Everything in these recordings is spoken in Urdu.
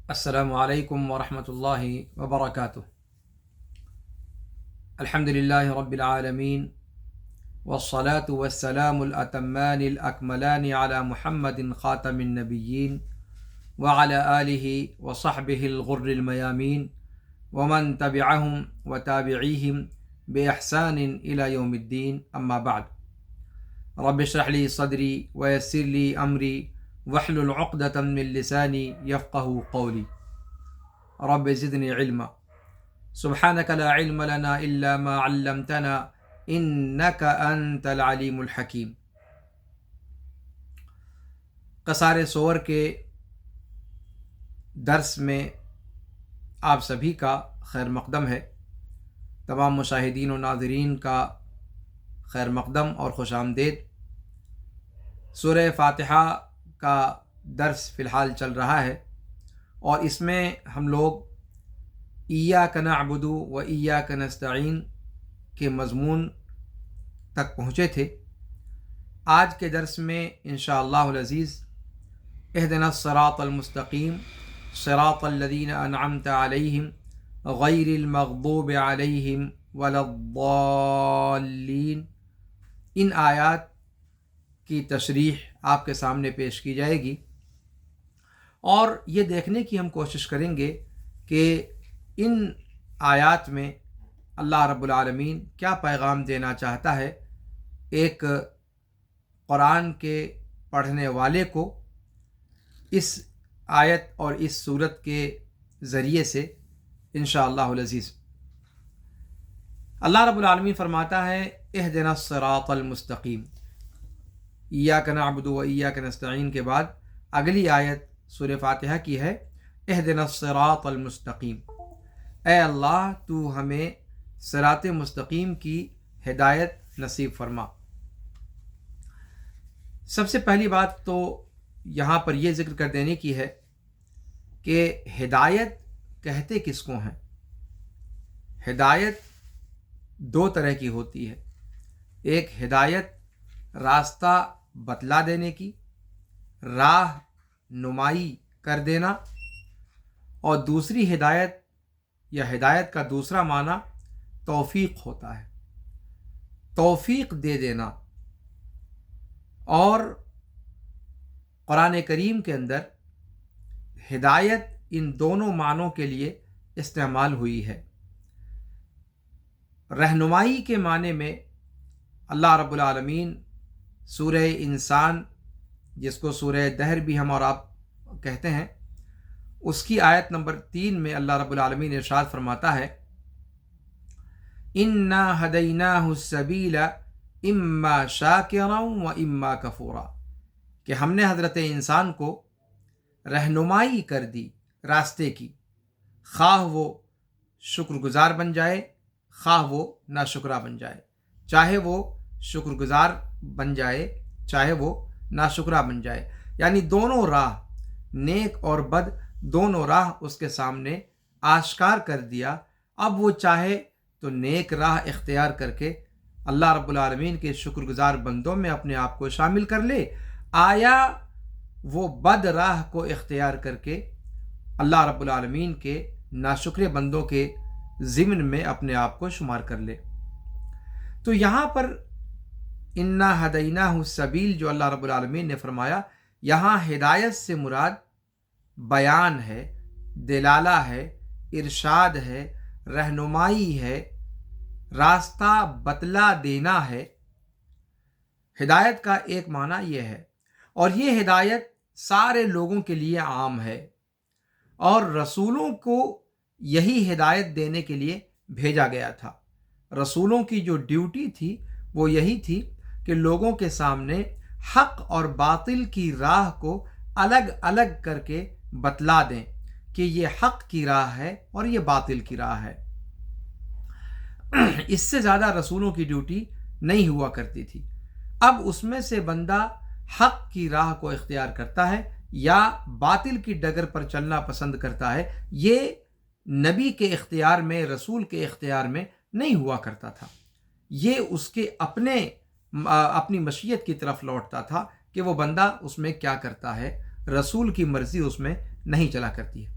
السلام علیکم ورحمۃ اللہ وبرکاتہ۔ الحمد للہ رب العالمین والصلاة والسلام الأتمان الأكملان على محمد خاتم النبیین وعلى آلہ وصحبہ الغر الميامین ومن تبعهم وتابعیہم بإحسان إلى یوم الدین، اما بعد۔ رب اشرح لی صدری ویسر لی امری واحلل عقدۃ من لسانی یفقہوا قولی۔ رب زدنی علما، سبحانک لا علم لنا الا ما علمتنا انک انت العلیم الحکیم۔ قصار صور کے درس میں آپ سبھی کا خیر مقدم ہے۔ تمام مشاہدین و ناظرین کا خیر مقدم اور خوش آمدید۔ سورہ فاتحہ کا درس فی الحال چل رہا ہے، اور اس میں ہم لوگ ایاک نعبد و ایاک نستعین کے مضمون تک پہنچے تھے۔ آج کے درس میں انشاءاللہ العزیز اہدنا الصراط المستقیم صراط الذین انعمت علیہم غیر المغضوب علیہم ولا الضالین، ان آیات کی تشریح آپ کے سامنے پیش کی جائے گی، اور یہ دیکھنے کی ہم کوشش کریں گے کہ ان آیات میں اللہ رب العالمین کیا پیغام دینا چاہتا ہے ایک قرآن کے پڑھنے والے کو اس آیت اور اس صورت کے ذریعے سے انشاءاللہ العزیز۔ اللہ رب العالمین فرماتا ہے اہدنا الصراط المستقیم۔ ایاک نعبد و ایاک نستعین کے بعد اگلی آیت سورہ فاتحہ کی ہے اہدنا الصراط المستقیم۔ اے اللہ تو ہمیں صراط مستقیم کی ہدایت نصیب فرما۔ سب سے پہلی بات تو یہاں پر یہ ذکر کر دینے کی ہے کہ ہدایت کہتے کس کو ہیں؟ ہدایت دو طرح کی ہوتی ہے، ایک ہدایت راستہ بتلا دینے کی، راہ نمائی کر دینا، اور دوسری ہدایت یا ہدایت کا دوسرا معنی توفیق ہوتا ہے، توفیق دے دینا۔ اور قرآن کریم کے اندر ہدایت ان دونوں معنوں کے لیے استعمال ہوئی ہے۔ رہنمائی کے معنی میں اللہ رب العالمین سورہ انسان، جس کو سورہ دہر بھی ہم اور آپ کہتے ہیں، اس کی آیت نمبر 3 میں اللہ رب العالمین ارشاد فرماتا ہے اِنَّا هَدَيْنَاهُ السَّبِيلَ اِمَّا شَاكِرًا وَإِمَّا كَفُورًا، کہ ہم نے حضرت انسان کو رہنمائی کر دی راستے کی، خواہ وہ شکر گزار بن جائے، خواہ وہ ناشکرہ بن جائے، چاہے وہ شکر گزار بن جائے چاہے وہ ناشکرہ بن جائے، یعنی دونوں راہ، نیک اور بد دونوں راہ اس کے سامنے آشکار کر دیا۔ اب وہ چاہے تو نیک راہ اختیار کر کے اللہ رب العالمین کے شکر گزار بندوں میں اپنے آپ کو شامل کر لے، آیا وہ بد راہ کو اختیار کر کے اللہ رب العالمین کے ناشکر بندوں کے ضمن میں اپنے آپ کو شمار کر لے۔ تو یہاں پر انا ہدیناہ السبیل جو اللہ رب العالمین نے فرمایا، یہاں ہدایت سے مراد بیان ہے، دلالہ ہے، ارشاد ہے، رہنمائی ہے، راستہ بتلا دینا ہے۔ ہدایت کا ایک معنی یہ ہے، اور یہ ہدایت سارے لوگوں کے لیے عام ہے، اور رسولوں کو یہی ہدایت دینے کے لیے بھیجا گیا تھا۔ رسولوں کی جو ڈیوٹی تھی وہ یہی تھی کہ لوگوں کے سامنے حق اور باطل کی راہ کو الگ الگ کر کے بتلا دیں کہ یہ حق کی راہ ہے اور یہ باطل کی راہ ہے۔ اس سے زیادہ رسولوں کی ڈیوٹی نہیں ہوا کرتی تھی۔ اب اس میں سے بندہ حق کی راہ کو اختیار کرتا ہے یا باطل کی ڈگر پر چلنا پسند کرتا ہے، یہ نبی کے اختیار میں، رسول کے اختیار میں نہیں ہوا کرتا تھا۔ یہ اس کے اپنی مشیت کی طرف لوٹتا تھا کہ وہ بندہ اس میں کیا کرتا ہے، رسول کی مرضی اس میں نہیں چلا کرتی ہے۔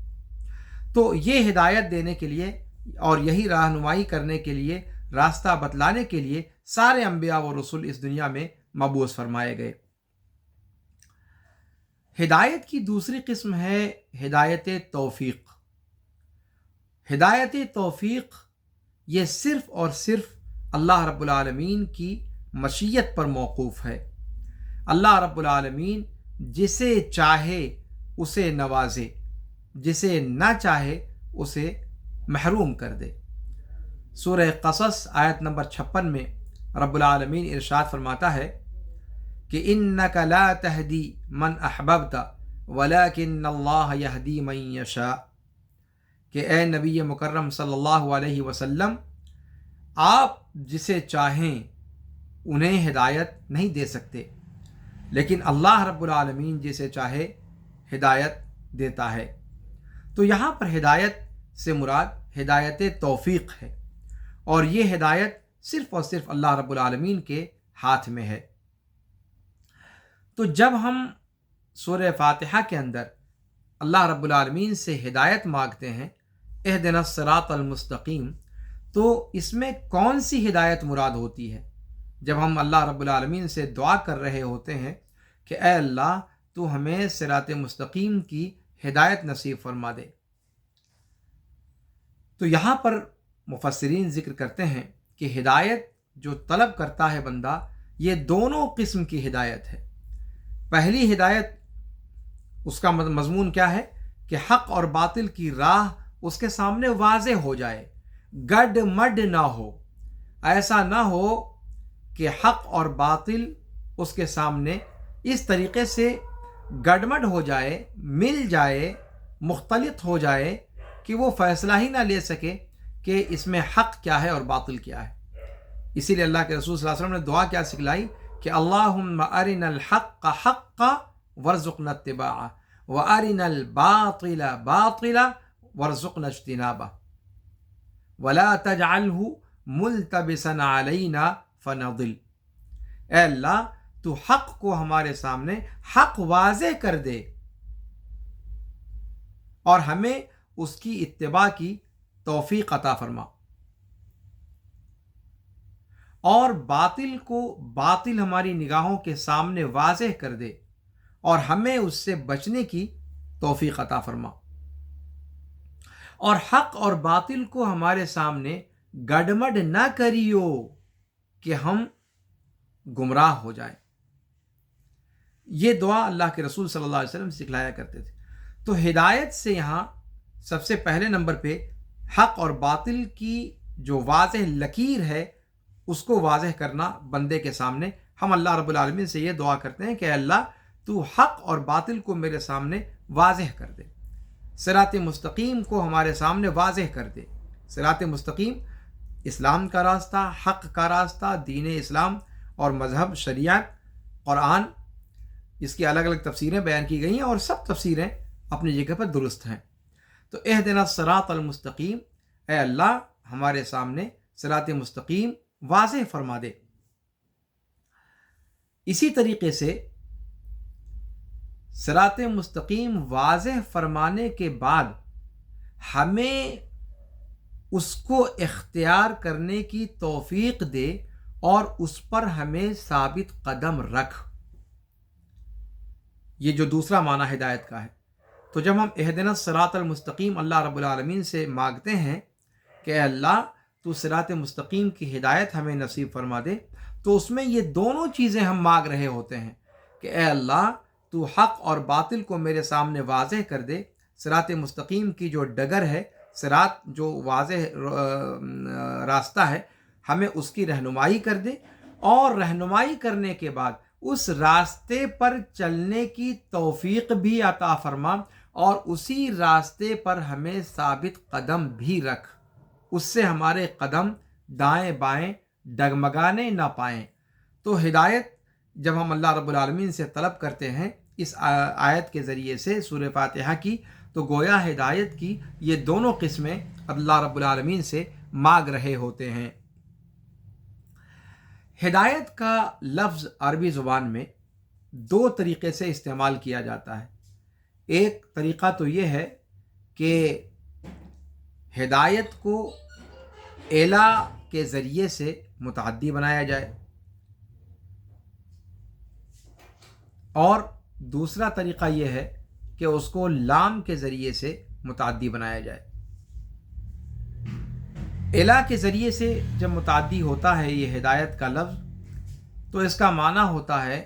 تو یہ ہدایت دینے کے لیے اور یہی رہنمائی کرنے کے لیے، راستہ بتلانے کے لیے سارے انبیاء و رسول اس دنیا میں مبعوث فرمائے گئے۔ ہدایت کی دوسری قسم ہے ہدایت توفیق۔ ہدایت توفیق یہ صرف اور صرف اللہ رب العالمین کی مشیت پر موقوف ہے۔ اللہ رب العالمین جسے چاہے اسے نوازے، جسے نہ چاہے اسے محروم کر دے۔ سورہ قصص آیت نمبر 56 میں رب العالمین ارشاد فرماتا ہے کہ اِنَّكَ لَا تَهْدِي مَنْ أَحْبَبْتَ وَلَكِنَّ اللَّهَ يَهْدِي مَن يَشَاءُ، کہ اے نبی مکرم صلی اللہ علیہ وسلم، آپ جسے چاہیں انہیں ہدایت نہیں دے سکتے، لیکن اللہ رب العالمین جسے چاہے ہدایت دیتا ہے۔ تو یہاں پر ہدایت سے مراد ہدایت توفیق ہے، اور یہ ہدایت صرف اور صرف اللہ رب العالمین کے ہاتھ میں ہے۔ تو جب ہم سورہ فاتحہ کے اندر اللہ رب العالمین سے ہدایت مانگتے ہیں، اہدنا الصراط المستقیم، تو اس میں کون سی ہدایت مراد ہوتی ہے؟ جب ہم اللہ رب العالمین سے دعا کر رہے ہوتے ہیں کہ اے اللہ تو ہمیں صراط مستقیم کی ہدایت نصیب فرما دے، تو یہاں پر مفسرین ذکر کرتے ہیں کہ ہدایت جو طلب کرتا ہے بندہ، یہ دونوں قسم کی ہدایت ہے۔ پہلی ہدایت، اس کا مضمون کیا ہے کہ حق اور باطل کی راہ اس کے سامنے واضح ہو جائے، گڈ مڈ نہ ہو، ایسا نہ ہو کہ حق اور باطل اس کے سامنے اس طریقے سے گڈمڈ ہو جائے، مل جائے، مختلط ہو جائے کہ وہ فیصلہ ہی نہ لے سکے کہ اس میں حق کیا ہے اور باطل کیا ہے۔ اسی لیے اللہ کے رسول صلی اللہ علیہ وسلم نے دعا کیا سکھلائی کہ اللہم ارنا الحق حقا وارزقنا اتباعہ وارنا الباطل باطلا وارزقنا اجتنابہ ولا تجعلہ ملتبسا علینا فنضل۔ اے اللہ تو حق کو ہمارے سامنے حق واضح کر دے اور ہمیں اس کی اتباع کی توفیق عطا فرما، اور باطل کو باطل ہماری نگاہوں کے سامنے واضح کر دے اور ہمیں اس سے بچنے کی توفیق عطا فرما، اور حق اور باطل کو ہمارے سامنے گڈمڈ نہ کریو کہ ہم گمراہ ہو جائیں۔ یہ دعا اللہ کے رسول صلی اللہ علیہ وسلم سکھلایا کرتے تھے۔ تو ہدایت سے یہاں سب سے پہلے نمبر پہ حق اور باطل کی جو واضح لکیر ہے اس کو واضح کرنا بندے کے سامنے۔ ہم اللہ رب العالمین سے یہ دعا کرتے ہیں کہ اے اللہ تو حق اور باطل کو میرے سامنے واضح کر دے، صراط مستقیم کو ہمارے سامنے واضح کر دے۔ صراط مستقیم اسلام کا راستہ، حق کا راستہ، دین اسلام اور مذہب، شریعت، قرآن، اس کی الگ الگ تفسیریں بیان کی گئی ہیں اور سب تفسیریں اپنی جگہ پر درست ہیں۔ تو اہدنا الصراط المستقیم، اے اللہ ہمارے سامنے صراط مستقیم واضح فرما دے۔ اسی طریقے سے صراط مستقیم واضح فرمانے کے بعد ہمیں اس کو اختیار کرنے کی توفیق دے اور اس پر ہمیں ثابت قدم رکھ۔ یہ جو دوسرا معنی ہدایت کا ہے۔ تو جب ہم اہدنا الصراط المستقیم اللہ رب العالمین سے مانگتے ہیں کہ اے اللہ تو صراط مستقیم کی ہدایت ہمیں نصیب فرما دے، تو اس میں یہ دونوں چیزیں ہم مانگ رہے ہوتے ہیں کہ اے اللہ تو حق اور باطل کو میرے سامنے واضح کر دے، صراط مستقیم کی جو ڈگر ہے، صراط جو واضح راستہ ہے، ہمیں اس کی رہنمائی کر دے، اور رہنمائی کرنے کے بعد اس راستے پر چلنے کی توفیق بھی عطا فرما، اور اسی راستے پر ہمیں ثابت قدم بھی رکھ، اس سے ہمارے قدم دائیں بائیں ڈگمگانے نہ پائیں۔ تو ہدایت جب ہم اللہ رب العالمین سے طلب کرتے ہیں اس آیت کے ذریعے سے سورہ فاتحہ کی، تو گویا ہدایت کی یہ دونوں قسمیں اللہ رب العالمین سے مانگ رہے ہوتے ہیں۔ ہدایت کا لفظ عربی زبان میں دو طریقے سے استعمال کیا جاتا ہے۔ ایک طریقہ تو یہ ہے کہ ہدایت کو الا کے ذریعے سے متعدی بنایا جائے، اور دوسرا طریقہ یہ ہے کہ اس کو لام کے ذریعے سے متعدی بنایا جائے۔ الا کے ذریعے سے جب متعدی ہوتا ہے یہ ہدایت کا لفظ، تو اس کا معنی ہوتا ہے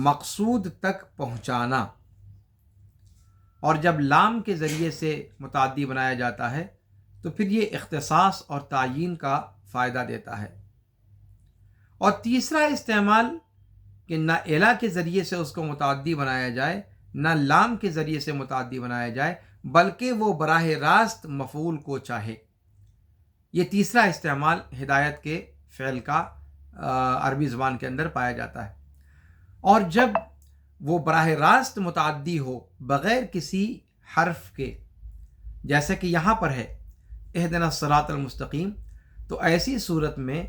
مقصود تک پہنچانا، اور جب لام کے ذریعے سے متعدی بنایا جاتا ہے تو پھر یہ اختصاص اور تعیین کا فائدہ دیتا ہے۔ اور تیسرا استعمال کہ نہ الا کے ذریعے سے اس کو متعدی بنایا جائے، نہ لام کے ذریعے سے متعدی بنایا جائے، بلکہ وہ براہ راست مفعول کو چاہے۔ یہ تیسرا استعمال ہدایت کے فعل کا عربی زبان کے اندر پایا جاتا ہے۔ اور جب وہ براہ راست متعدی ہو بغیر کسی حرف کے، جیسے کہ یہاں پر ہے اہدنا الصراط المستقیم، تو ایسی صورت میں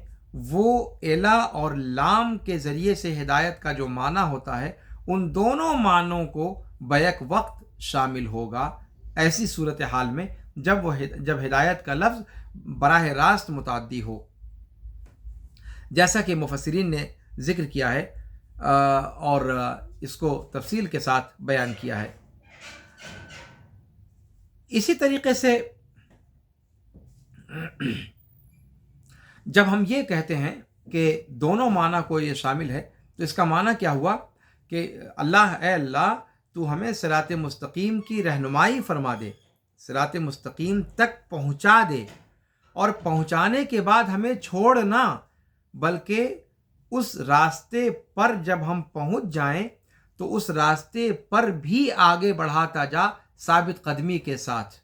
وہ الا اور لام کے ذریعے سے ہدایت کا جو معنی ہوتا ہے ان دونوں معنوں کو بیک وقت شامل ہوگا، ایسی صورتحال میں جب ہدایت کا لفظ براہ راست متعدی ہو، جیسا کہ مفسرین نے ذکر کیا ہے اور اس کو تفصیل کے ساتھ بیان کیا ہے۔ اسی طریقے سے جب ہم یہ کہتے ہیں کہ دونوں معنی کو یہ شامل ہے، تو اس کا معنی کیا ہوا کہ اے اللہ تو ہمیں صراط مستقیم کی رہنمائی فرما دے، صراط مستقیم تک پہنچا دے، اور پہنچانے کے بعد ہمیں چھوڑ نہ، بلکہ اس راستے پر جب ہم پہنچ جائیں تو اس راستے پر بھی آگے بڑھاتا جا ثابت قدمی کے ساتھ،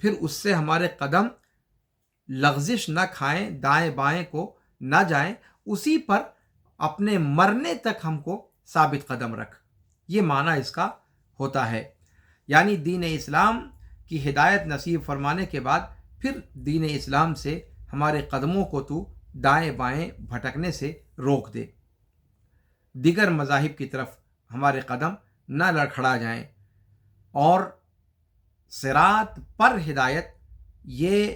پھر اس سے ہمارے قدم لغزش نہ کھائیں، دائیں بائیں کو نہ جائیں، اسی پر اپنے مرنے تک ہم کو ثابت قدم رکھ۔ یہ معنی اس کا ہوتا ہے، یعنی دین اسلام کی ہدایت نصیب فرمانے کے بعد پھر دین اسلام سے ہمارے قدموں کو تو دائیں بائیں بھٹکنے سے روک دے، دیگر مذاہب کی طرف ہمارے قدم نہ لڑکھڑا جائیں۔ اور صراط پر ہدایت، یہ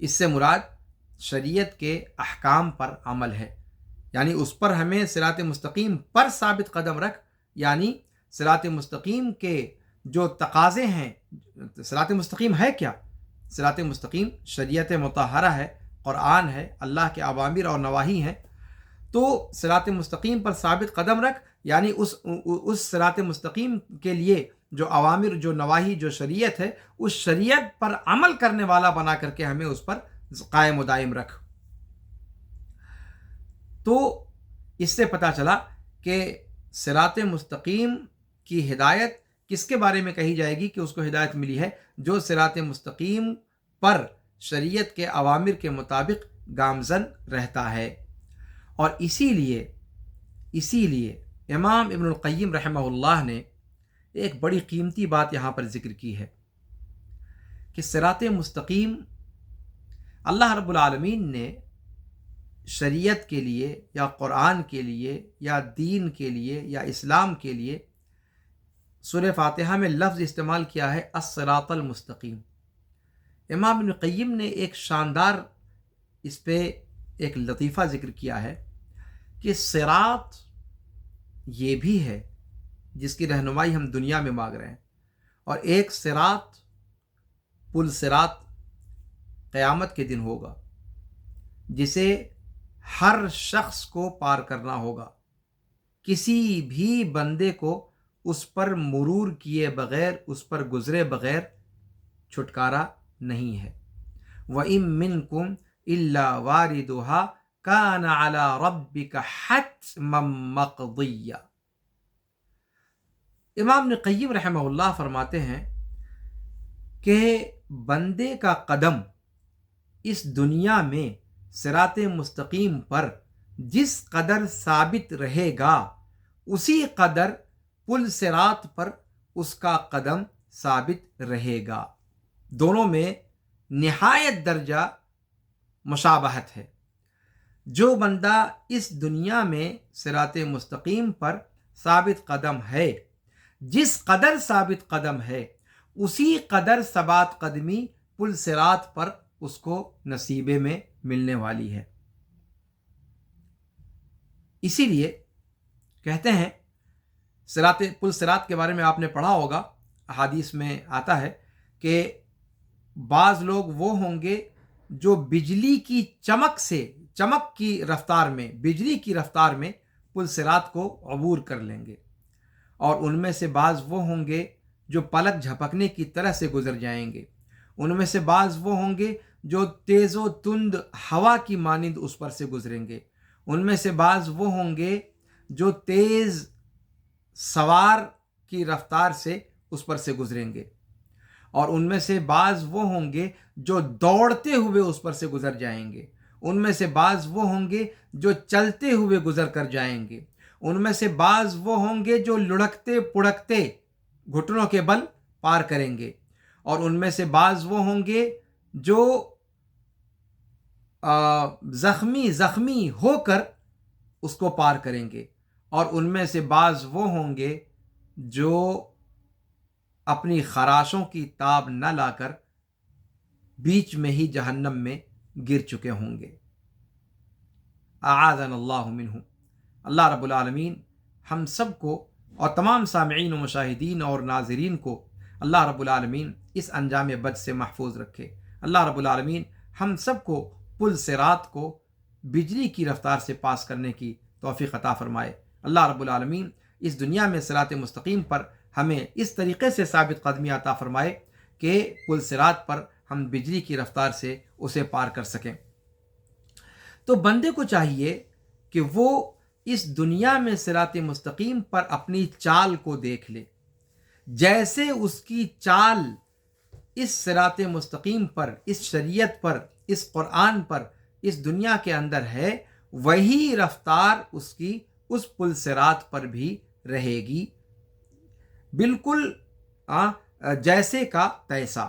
اس سے مراد شریعت کے احکام پر عمل ہے، یعنی اس پر ہمیں صراط مستقیم پر ثابت قدم رکھ، یعنی صراط مستقیم کے جو تقاضے ہیں۔ صراط مستقیم ہے کیا؟ صراط مستقیم شریعت مطہرہ ہے، قرآن ہے، اللہ کے اوامر اور نواہی ہیں۔ تو صراط مستقیم پر ثابت قدم رکھ، یعنی اس صراط مستقیم کے لیے جو اوامر، جو نواہی، جو شریعت ہے، اس شریعت پر عمل کرنے والا بنا کر کے ہمیں اس پر قائم و دائم رکھ۔ تو اس سے پتہ چلا کہ صراط مستقیم کی ہدایت کس کے بارے میں کہی جائے گی کہ اس کو ہدایت ملی ہے؟ جو صراط مستقیم پر شریعت کے اوامر کے مطابق گامزن رہتا ہے۔ اور اسی لیے امام ابن القیم رحمہ اللہ نے ایک بڑی قیمتی بات یہاں پر ذکر کی ہے کہ صراط مستقیم اللہ رب العالمین نے شریعت کے لیے یا قرآن کے لیے یا دین کے لیے یا اسلام کے لیے سورہ فاتحہ میں لفظ استعمال کیا ہے الصراط المستقیم۔ امام ابن قیم نے ایک شاندار اس پہ ایک لطیفہ ذکر کیا ہے کہ صراط یہ بھی ہے جس کی رہنمائی ہم دنیا میں مانگ رہے ہیں، اور ایک صراط، پل صراط قیامت کے دن ہوگا جسے ہر شخص کو پار کرنا ہوگا، کسی بھی بندے کو اس پر مرور کیے بغیر، اس پر گزرے بغیر چھٹکارا نہیں ہے۔ وَإِن مِّنكُمْ إِلَّا وَارِدُهَا كَانَ عَلَى رَبِّكَ حَتْمًا مَّقْضِيًّا۔ امام ابن قیم رحمہ اللہ فرماتے ہیں کہ بندے کا قدم اس دنیا میں صراط مستقیم پر جس قدر ثابت رہے گا، اسی قدر پل صراط پر اس کا قدم ثابت رہے گا۔ دونوں میں نہایت درجہ مشابہت ہے۔ جو بندہ اس دنیا میں صراط مستقیم پر ثابت قدم ہے، جس قدر ثابت قدم ہے، اسی قدر ثبات قدمی پل صراط پر اس کو نصیبے میں ملنے والی ہے۔ اسی لیے کہتے ہیں پل صراط کے بارے میں آپ نے پڑھا ہوگا، احادیث میں آتا ہے کہ بعض لوگ وہ ہوں گے جو بجلی کی چمک کی رفتار میں، بجلی کی رفتار میں پل صراط کو عبور کر لیں گے، اور ان میں سے بعض وہ ہوں گے جو پلک جھپکنے کی طرح سے گزر جائیں گے، ان میں سے بعض وہ ہوں گے جو تیز و تند ہوا کی مانند اس پر سے گزریں گے، ان میں سے بعض وہ ہوں گے جو تیز سوار کی رفتار سے اس پر سے گزریں گے، اور ان میں سے بعض وہ ہوں گے جو دوڑتے ہوئے اس پر سے گزر جائیں گے، ان میں سے بعض وہ ہوں گے جو چلتے ہوئے گزر کر جائیں گے، ان میں سے بعض وہ ہوں گے جو لڑکتے پڑکتے گھٹنوں کے بل پار کریں گے، اور ان میں سے بعض وہ ہوں گے جو زخمی ہو کر اس کو پار کریں گے، اور ان میں سے بعض وہ ہوں گے جو اپنی خراشوں کی تاب نہ لا کر بیچ میں ہی جہنم میں گر چکے ہوں گے۔ اعاذنا اللہ منہ۔ اللہ رب العالمین ہم سب کو اور تمام سامعین و مشاہدین اور ناظرین کو اللہ رب العالمین اس انجام بد سے محفوظ رکھے۔ اللہ رب العالمین ہم سب کو پل صراط کو بجلی کی رفتار سے پاس کرنے کی توفیق عطا فرمائے۔ اللہ رب العالمین اس دنیا میں صراط مستقیم پر ہمیں اس طریقے سے ثابت قدمی عطا فرمائے کہ پل صراط پر ہم بجلی کی رفتار سے اسے پار کر سکیں۔ تو بندے کو چاہیے کہ وہ اس دنیا میں صراط مستقیم پر اپنی چال کو دیکھ لے، جیسے اس کی چال اس صراط مستقیم پر، اس شریعت پر، اس قرآن پر اس دنیا کے اندر ہے، وہی رفتار اس کی اس پل صراط پر بھی رہے گی، بالکل جیسے کا تیسا۔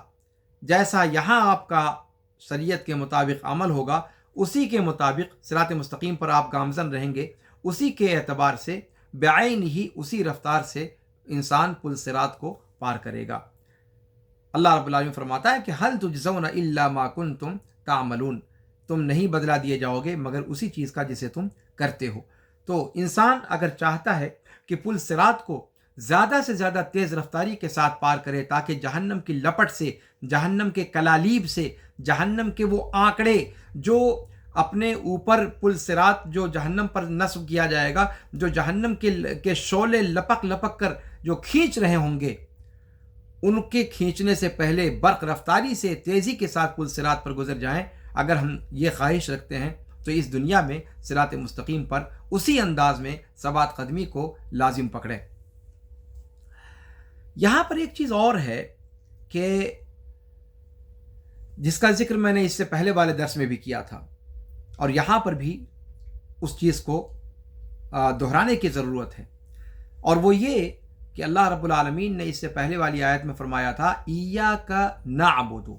جیسا یہاں آپ کا شریعت کے مطابق عمل ہوگا، اسی کے مطابق صراط مستقیم پر آپ گامزن رہیں گے، اسی کے اعتبار سے بعین ہی اسی رفتار سے انسان پل صراط کو پار کرے گا۔ اللہ رب العالمین فرماتا ہے کہ هل تجزون الا ما کنتم تعملون، تم نہیں بدلا دیے جاؤ گے مگر اسی چیز کا جسے تم کرتے ہو۔ تو انسان اگر چاہتا ہے کہ پل صراط کو زیادہ سے زیادہ تیز رفتاری کے ساتھ پار کرے تاکہ جہنم کی لپٹ سے، جہنم کے کلالیب سے، جہنم کے وہ آنکڑے جو اپنے اوپر پل صراط جو جہنم پر نصب کیا جائے گا، جو جہنم کے شعلے لپک لپک کر جو کھینچ رہے ہوں گے، ان کے کھینچنے سے پہلے برق رفتاری سے تیزی کے ساتھ پل صراط پر گزر جائیں۔ اگر ہم یہ خواہش رکھتے ہیں تو اس دنیا میں صراط مستقیم پر اسی انداز میں ثبات قدمی کو لازم پکڑیں۔ یہاں پر ایک چیز اور ہے کہ جس کا ذکر میں نے اس سے پہلے والے درس میں بھی کیا تھا، اور یہاں پر بھی اس چیز کو دہرانے کی ضرورت ہے، اور وہ یہ کہ اللہ رب العالمین نے اس سے پہلے والی آیت میں فرمایا تھا ایاک نعبد،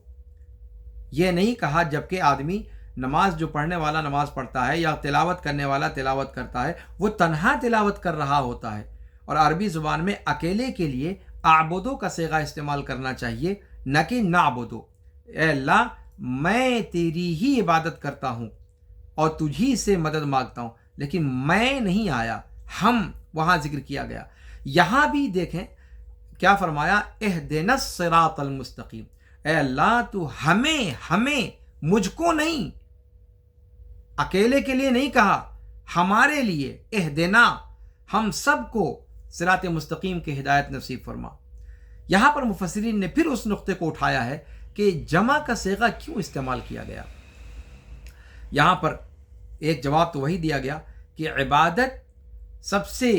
یہ نہیں کہا جبکہ آدمی نماز جو پڑھنے والا نماز پڑھتا ہے یا تلاوت کرنے والا تلاوت کرتا ہے وہ تنہا تلاوت کر رہا ہوتا ہے، اور عربی زبان میں اکیلے کے لیے اعبدو کا صیغہ استعمال کرنا چاہیے، نہ کہ نعبدو۔ اے اللہ میں تیری ہی عبادت کرتا ہوں اور تجھی سے مدد مانگتا ہوں، لیکن میں نہیں آیا، ہم وہاں ذکر کیا گیا۔ یہاں بھی دیکھیں کیا فرمایا، اہدنا الصراط المستقیم، اے اللہ تو ہمیں مجھ کو نہیں، اکیلے کے لیے نہیں کہا، ہمارے لیے، اہدنا ہم سب کو صراط مستقیم کی ہدایت نصیب فرما۔ یہاں پر مفسرین نے پھر اس نقطے کو اٹھایا ہے کہ جمع کا صیغہ کیوں استعمال کیا گیا۔ یہاں پر ایک جواب تو وہی دیا گیا کہ عبادت سب سے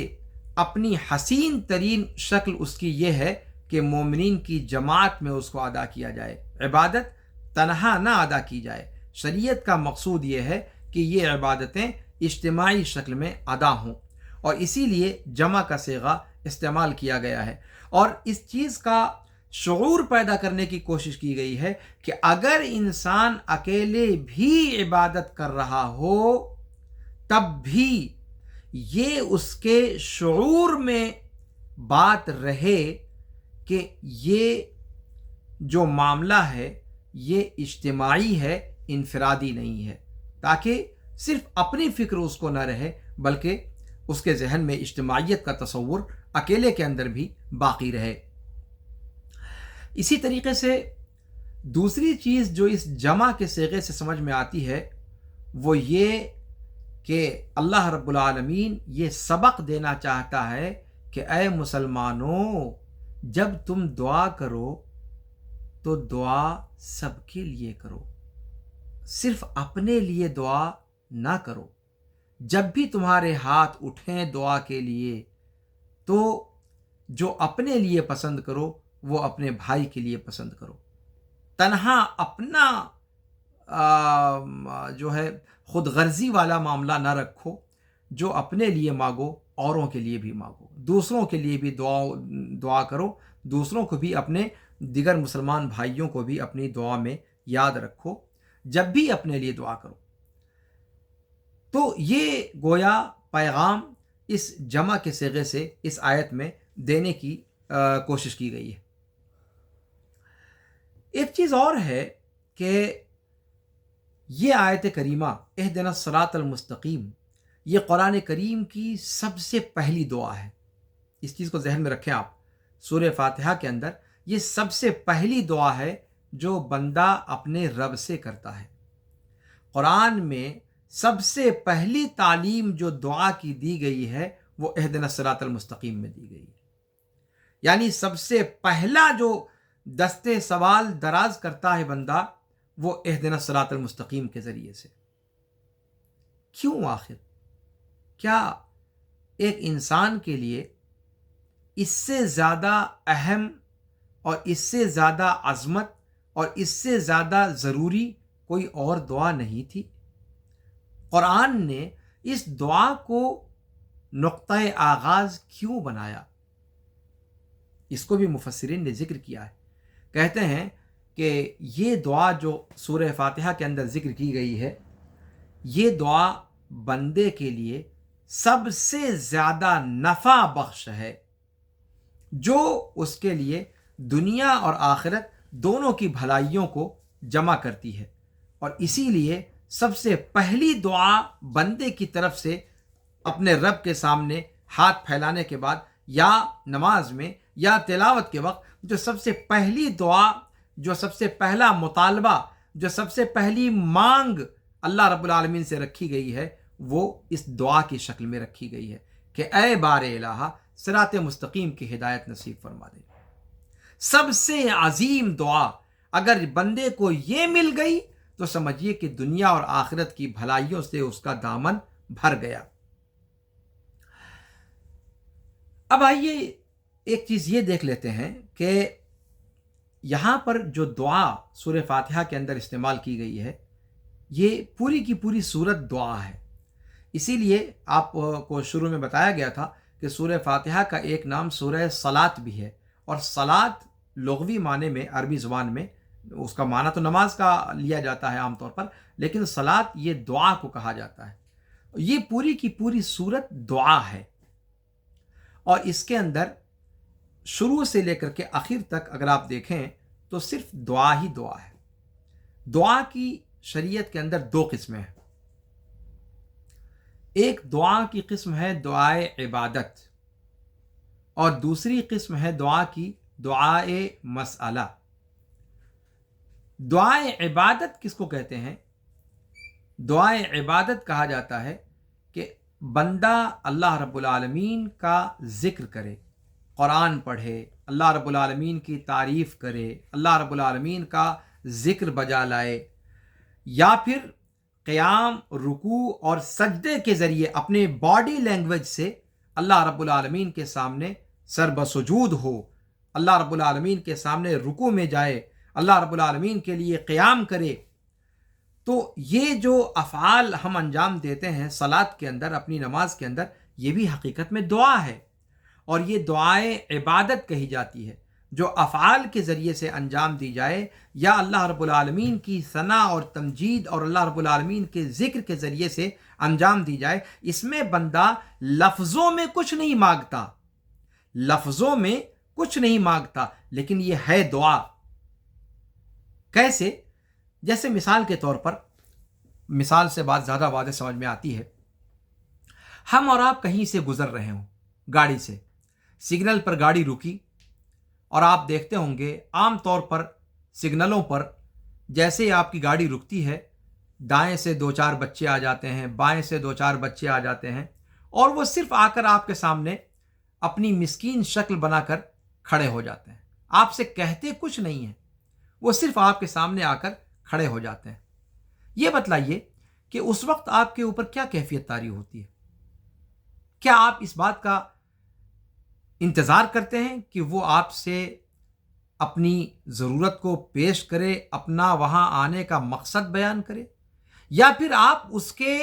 اپنی حسین ترین شکل اس کی یہ ہے کہ مومنین کی جماعت میں اس کو ادا کیا جائے، عبادت تنہا نہ ادا کی جائے۔ شریعت کا مقصود یہ ہے کہ یہ عبادتیں اجتماعی شکل میں ادا ہوں، اور اسی لیے جمع کا صیغہ استعمال کیا گیا ہے، اور اس چیز کا شعور پیدا کرنے کی کوشش کی گئی ہے کہ اگر انسان اکیلے بھی عبادت کر رہا ہو تب بھی یہ اس کے شعور میں بات رہے کہ یہ جو معاملہ ہے یہ اجتماعی ہے، انفرادی نہیں ہے، تاکہ صرف اپنی فکر اس کو نہ رہے بلکہ اس کے ذہن میں اجتماعیت کا تصور اکیلے کے اندر بھی باقی رہے۔ اسی طریقے سے دوسری چیز جو اس جمع کے صیغے سے سمجھ میں آتی ہے وہ یہ کہ اللہ رب العالمین یہ سبق دینا چاہتا ہے کہ اے مسلمانوں، جب تم دعا کرو تو دعا سب کے لیے کرو، صرف اپنے لیے دعا نہ کرو۔ جب بھی تمہارے ہاتھ اٹھیں دعا کے لیے تو جو اپنے لیے پسند کرو وہ اپنے بھائی کے لیے پسند کرو۔ تنہا اپنا جو ہے خود غرضی والا معاملہ نہ رکھو، جو اپنے لیے مانگو اوروں کے لیے بھی مانگو، دوسروں کے لیے بھی دعا کرو، دوسروں کو بھی، اپنے دیگر مسلمان بھائیوں کو بھی اپنی دعا میں یاد رکھو جب بھی اپنے لیے دعا کرو۔ تو یہ گویا پیغام اس جمع کے صیغے سے اس آیت میں دینے کی کوشش کی گئی ہے۔ ایک چیز اور ہے کہ یہ آیت کریمہ اہدنا الصراط المستقیم یہ قرآن کریم کی سب سے پہلی دعا ہے۔ اس چیز کو ذہن میں رکھیں آپ، سورہ فاتحہ کے اندر یہ سب سے پہلی دعا ہے جو بندہ اپنے رب سے کرتا ہے۔ قرآن میں سب سے پہلی تعلیم جو دعا کی دی گئی ہے وہ اہدنا الصراط المستقیم میں دی گئی ہے، یعنی سب سے پہلا جو دستے سوال دراز کرتا ہے بندہ وہ اہدنا الصراط المستقیم کے ذریعے سے۔ کیوں آخر؟ کیا ایک انسان کے لیے اس سے زیادہ اہم اور اس سے زیادہ عظمت اور اس سے زیادہ ضروری کوئی اور دعا نہیں تھی؟ قرآن نے اس دعا کو نقطہ آغاز کیوں بنایا؟ اس کو بھی مفسرین نے ذکر کیا ہے۔ کہتے ہیں کہ یہ دعا جو سورہ فاتحہ کے اندر ذکر کی گئی ہے، یہ دعا بندے کے لیے سب سے زیادہ نفع بخش ہے، جو اس کے لیے دنیا اور آخرت دونوں کی بھلائیوں کو جمع کرتی ہے، اور اسی لیے سب سے پہلی دعا بندے کی طرف سے اپنے رب کے سامنے ہاتھ پھیلانے کے بعد یا نماز میں یا تلاوت کے وقت جو سب سے پہلی دعا، جو سب سے پہلا مطالبہ، جو سب سے پہلی مانگ اللہ رب العالمین سے رکھی گئی ہے وہ اس دعا کی شکل میں رکھی گئی ہے کہ اے بار الہ صراط مستقیم کی ہدایت نصیب فرما دے۔ سب سے عظیم دعا اگر بندے کو یہ مل گئی تو سمجھیے کہ دنیا اور آخرت کی بھلائیوں سے اس کا دامن بھر گیا۔ اب آئیے ایک چیز یہ دیکھ لیتے ہیں کہ یہاں پر جو دعا سورہ فاتحہ کے اندر استعمال کی گئی ہے یہ پوری کی پوری سورت دعا ہے۔ اسی لیے آپ کو شروع میں بتایا گیا تھا کہ سورہ فاتحہ کا ایک نام سورہ صلاۃ بھی ہے، اور صلاۃ لغوی معنی میں عربی زبان میں اس کا معنی تو نماز کا لیا جاتا ہے عام طور پر، لیکن صلاۃ یہ دعا کو کہا جاتا ہے۔ یہ پوری کی پوری سورت دعا ہے، اور اس کے اندر شروع سے لے کر کے آخر تک اگر آپ دیکھیں تو صرف دعا ہی دعا ہے۔ دعا کی شریعت کے اندر دو قسمیں ہیں۔ ایک دعا کی قسم ہے دعائے عبادت، اور دوسری قسم ہے دعا کی دعائے مسئلہ۔ دعائے عبادت کس کو کہتے ہیں؟ دعائے عبادت کہا جاتا ہے کہ بندہ اللہ رب العالمین کا ذکر کرے، قرآن پڑھے، اللہ رب العالمین کی تعریف کرے، اللہ رب العالمین کا ذکر بجا لائے، یا پھر قیام، رکوع اور سجدے کے ذریعے اپنے باڈی لینگویج سے اللہ رب العالمین کے سامنے سر بسجود ہو، اللہ رب العالمین کے سامنے رکوع میں جائے، اللہ رب العالمین کے لیے قیام کرے۔ تو یہ جو افعال ہم انجام دیتے ہیں صلاۃ کے اندر، اپنی نماز کے اندر، یہ بھی حقیقت میں دعا ہے، اور یہ دعائے عبادت کہی جاتی ہے جو افعال کے ذریعے سے انجام دی جائے، یا اللہ رب العالمین کی ثنا اور تمجید اور اللہ رب العالمین کے ذکر کے ذریعے سے انجام دی جائے۔ اس میں بندہ لفظوں میں کچھ نہیں مانگتا، لفظوں میں کچھ نہیں مانگتا، لیکن یہ ہے دعا۔ کیسے؟ جیسے مثال کے طور پر، مثال سے بات زیادہ واضح سمجھ میں آتی ہے، ہم اور آپ کہیں سے گزر رہے ہوں گاڑی سے، سگنل پر گاڑی رکی، اور آپ دیکھتے ہوں گے عام طور پر سگنلوں پر جیسے ہی آپ کی گاڑی رکتی ہے، دائیں سے 2-4 بچے آ جاتے ہیں، بائیں سے 2-4 بچے آ جاتے ہیں، اور وہ صرف آ کر آپ کے سامنے اپنی مسکین شکل بنا کر کھڑے ہو جاتے ہیں، آپ سے کہتے کچھ نہیں ہیں، وہ صرف آپ کے سامنے آ کر کھڑے ہو جاتے ہیں۔ یہ بتلائیے کہ اس وقت آپ کے اوپر کیا کیفیت طاری ہوتی ہے؟ کیا آپ اس بات کا انتظار کرتے ہیں کہ وہ آپ سے اپنی ضرورت کو پیش کرے، اپنا وہاں آنے کا مقصد بیان کرے، یا پھر آپ اس کے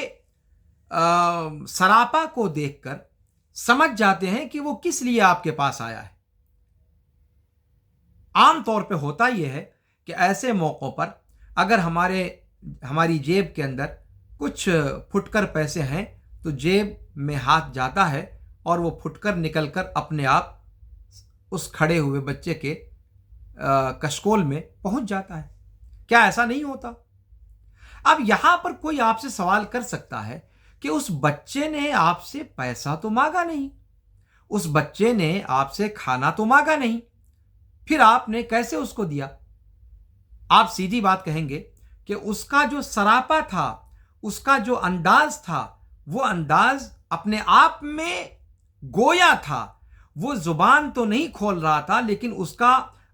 سراپا کو دیکھ کر سمجھ جاتے ہیں کہ وہ کس لیے آپ کے پاس آیا ہے؟ عام طور پہ ہوتا یہ ہے کہ ایسے موقعوں پر اگر ہماری جیب کے اندر کچھ پھٹ کر پیسے ہیں تو جیب میں ہاتھ جاتا ہے اور وہ پھٹ کر نکل کر اپنے آپ اس کھڑے ہوئے بچے کے کشکول میں پہنچ جاتا ہے۔ کیا ایسا نہیں ہوتا؟ اب یہاں پر کوئی آپ سے سوال کر سکتا ہے کہ اس بچے نے آپ سے پیسہ تو مانگا نہیں، اس بچے نے آپ سے کھانا تو مانگا نہیں، پھر آپ نے کیسے اس کو دیا؟ آپ سیدھی بات کہیں گے کہ اس کا جو سراپا تھا، اس کا جو انداز تھا، وہ انداز اپنے آپ میں گویا تھا، وہ زبان تو نہیں کھول رہا تھا، لیکن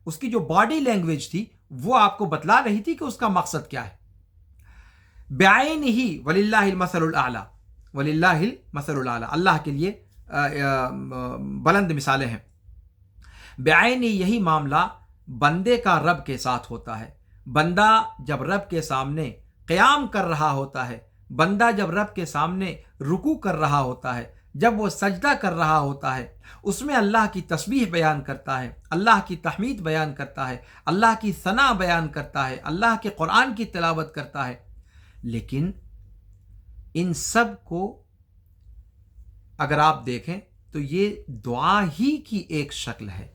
اس کی جو باڈی لینگویج تھی وہ آپ کو بتلا رہی تھی کہ اس کا مقصد کیا ہے۔ بعینہ وللہ المثل الاعلی، وللہ المثل الاعلی، اللہ کے لیے بلند مثالیں ہیں۔ بعینہ یہی معاملہ بندے کا رب کے ساتھ ہوتا ہے۔ بندہ جب رب کے سامنے قیام کر رہا ہوتا ہے، بندہ جب رب کے سامنے رکوع کر رہا ہوتا ہے، جب وہ سجدہ کر رہا ہوتا ہے، اس میں اللہ کی تسبیح بیان کرتا ہے، اللہ کی تحمید بیان کرتا ہے، اللہ کی ثنا بیان کرتا ہے، اللہ کے قرآن کی تلاوت کرتا ہے۔ لیکن ان سب کو اگر آپ دیکھیں تو یہ دعا ہی کی ایک شکل ہے۔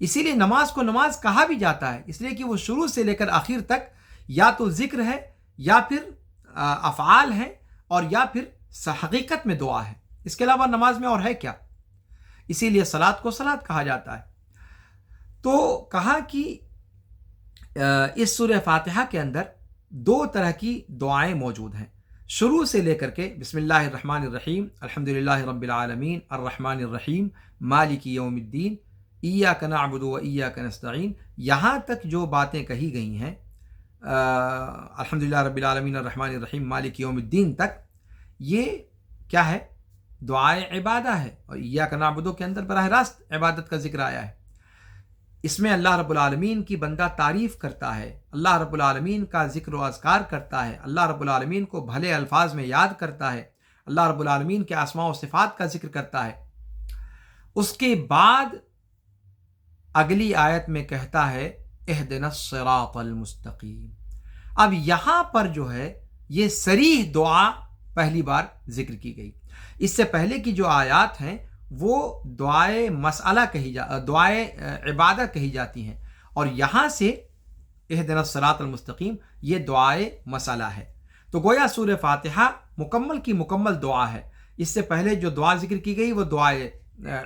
اسی لیے نماز کو نماز کہا بھی جاتا ہے، اس لیے کہ وہ شروع سے لے کر آخر تک یا تو ذکر ہے، یا پھر افعال ہیں، اور یا پھر حقیقت میں دعا ہے۔ اس کے علاوہ نماز میں اور ہے کیا؟ اسی لیے صلاۃ کو صلاۃ کہا جاتا ہے۔ تو کہا کہ اس سورہ فاتحہ کے اندر 2 طرح کی دعائیں موجود ہیں، شروع سے لے کر کے بسم اللہ الرحمن الرحیم، الحمدللہ رب العالمین، الرحمن الرحیم، مالک یوم الدین، ایاک نعبد و ایاک نستعین، یہاں تک جو باتیں کہی گئی ہیں الحمدللہ رب العالمین الرحمن الرحیم مالک یوم الدین تک، یہ کیا ہے؟ دعائے عبادہ ہے، اور ایاک نعبد کے اندر براہ راست عبادت کا ذکر آیا ہے۔ اس میں اللہ رب العالمین کی بندہ تعریف کرتا ہے، اللہ رب العالمین کا ذکر و اذکار کرتا ہے، اللہ رب العالمین کو بھلے الفاظ میں یاد کرتا ہے، اللہ رب العالمین کے اسماء و صفات کا ذکر کرتا ہے۔ اس کے بعد اگلی آیت میں کہتا ہے اہدنا الصراط المستقیم۔ اب یہاں پر جو ہے یہ صریح دعا پہلی بار ذکر کی گئی۔ اس سے پہلے کی جو آیات ہیں وہ دعائے مسئلہ دعائے عبادہ کہی جاتی ہیں، اور یہاں سے اہدنا الصراط المستقیم یہ دعائے مسئلہ ہے۔ تو گویا سورہ فاتحہ مکمل کی مکمل دعا ہے۔ اس سے پہلے جو دعا ذکر کی گئی وہ دعائے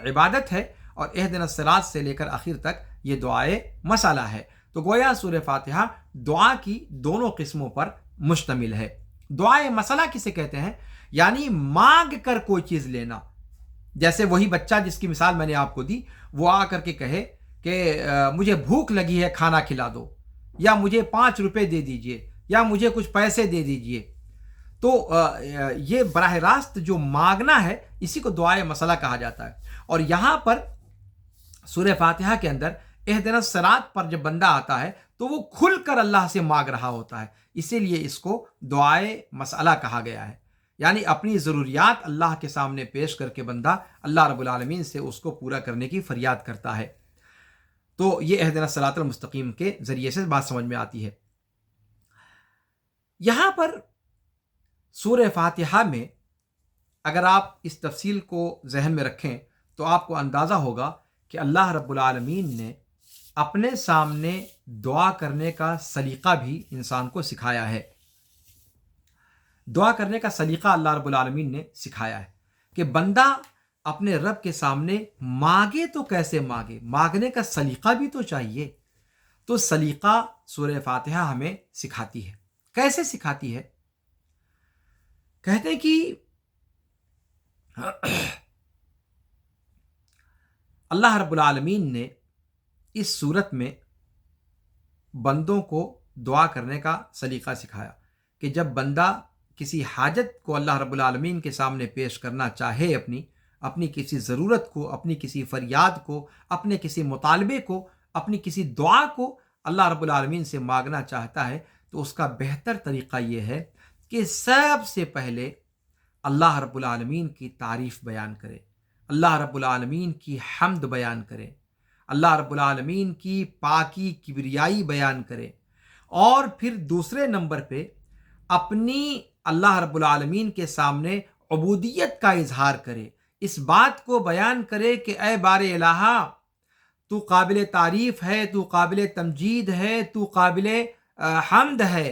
عبادت ہے، اور اہدنا الصراط سے لے کر آخر تک یہ دعائے مسئلہ ہے۔ تو گویا سورہ فاتحہ دعا کی دونوں قسموں پر مشتمل ہے۔ دعائے مسئلہ کسے کہتے ہیں؟ یعنی مانگ کر کوئی چیز لینا، جیسے وہی بچہ جس کی مثال میں نے آپ کو دی، وہ آ کر کے کہے کہ مجھے بھوک لگی ہے، کھانا کھلا دو، یا مجھے 5 روپے دے دیجئے، یا مجھے کچھ پیسے دے دیجئے۔ تو یہ براہ راست جو مانگنا ہے اسی کو دعائے مسئلہ کہا جاتا ہے۔ اور یہاں پر سورہ فاتحہ کے اندر اہدنا الصراط پر جب بندہ آتا ہے تو وہ کھل کر اللہ سے مانگ رہا ہوتا ہے، اسی لیے اس کو دعائے مسئلہ کہا گیا ہے۔ یعنی اپنی ضروریات اللہ کے سامنے پیش کر کے بندہ اللہ رب العالمین سے اس کو پورا کرنے کی فریاد کرتا ہے۔ تو یہ اہدنا الصراط المستقیم کے ذریعے سے بات سمجھ میں آتی ہے۔ یہاں پر سورہ فاتحہ میں اگر آپ اس تفصیل کو ذہن میں رکھیں تو آپ کو اندازہ ہوگا کہ اللہ رب العالمین نے اپنے سامنے دعا کرنے کا سلیقہ بھی انسان کو سکھایا ہے۔ دعا کرنے کا سلیقہ اللہ رب العالمین نے سکھایا ہے کہ بندہ اپنے رب کے سامنے مانگے تو کیسے مانگے، مانگنے کا سلیقہ بھی تو چاہیے۔ تو سلیقہ سورہ فاتحہ ہمیں سکھاتی ہے۔ کیسے سکھاتی ہے؟ کہتے ہیں کہ اللہ رب العالمین نے اس صورت میں بندوں کو دعا کرنے کا سلیقہ سکھایا کہ جب بندہ کسی حاجت کو اللہ رب العالمین کے سامنے پیش کرنا چاہے، اپنی کسی ضرورت کو، اپنی کسی فریاد کو، اپنے کسی مطالبے کو، اپنی کسی دعا کو اللہ رب العالمین سے مانگنا چاہتا ہے، تو اس کا بہتر طریقہ یہ ہے کہ سب سے پہلے اللہ رب العالمین کی تعریف بیان کرے، اللہ رب العالمین کی حمد بیان کرے، اللہ رب العالمین کی پاکی کبریائی بیان کرے، اور پھر دوسرے نمبر پہ اپنی اللہ رب العالمین کے سامنے عبودیت کا اظہار کرے، اس بات کو بیان کرے کہ اے بار الہ، تو قابل تعریف ہے، تو قابل تمجید ہے، تو قابل حمد ہے۔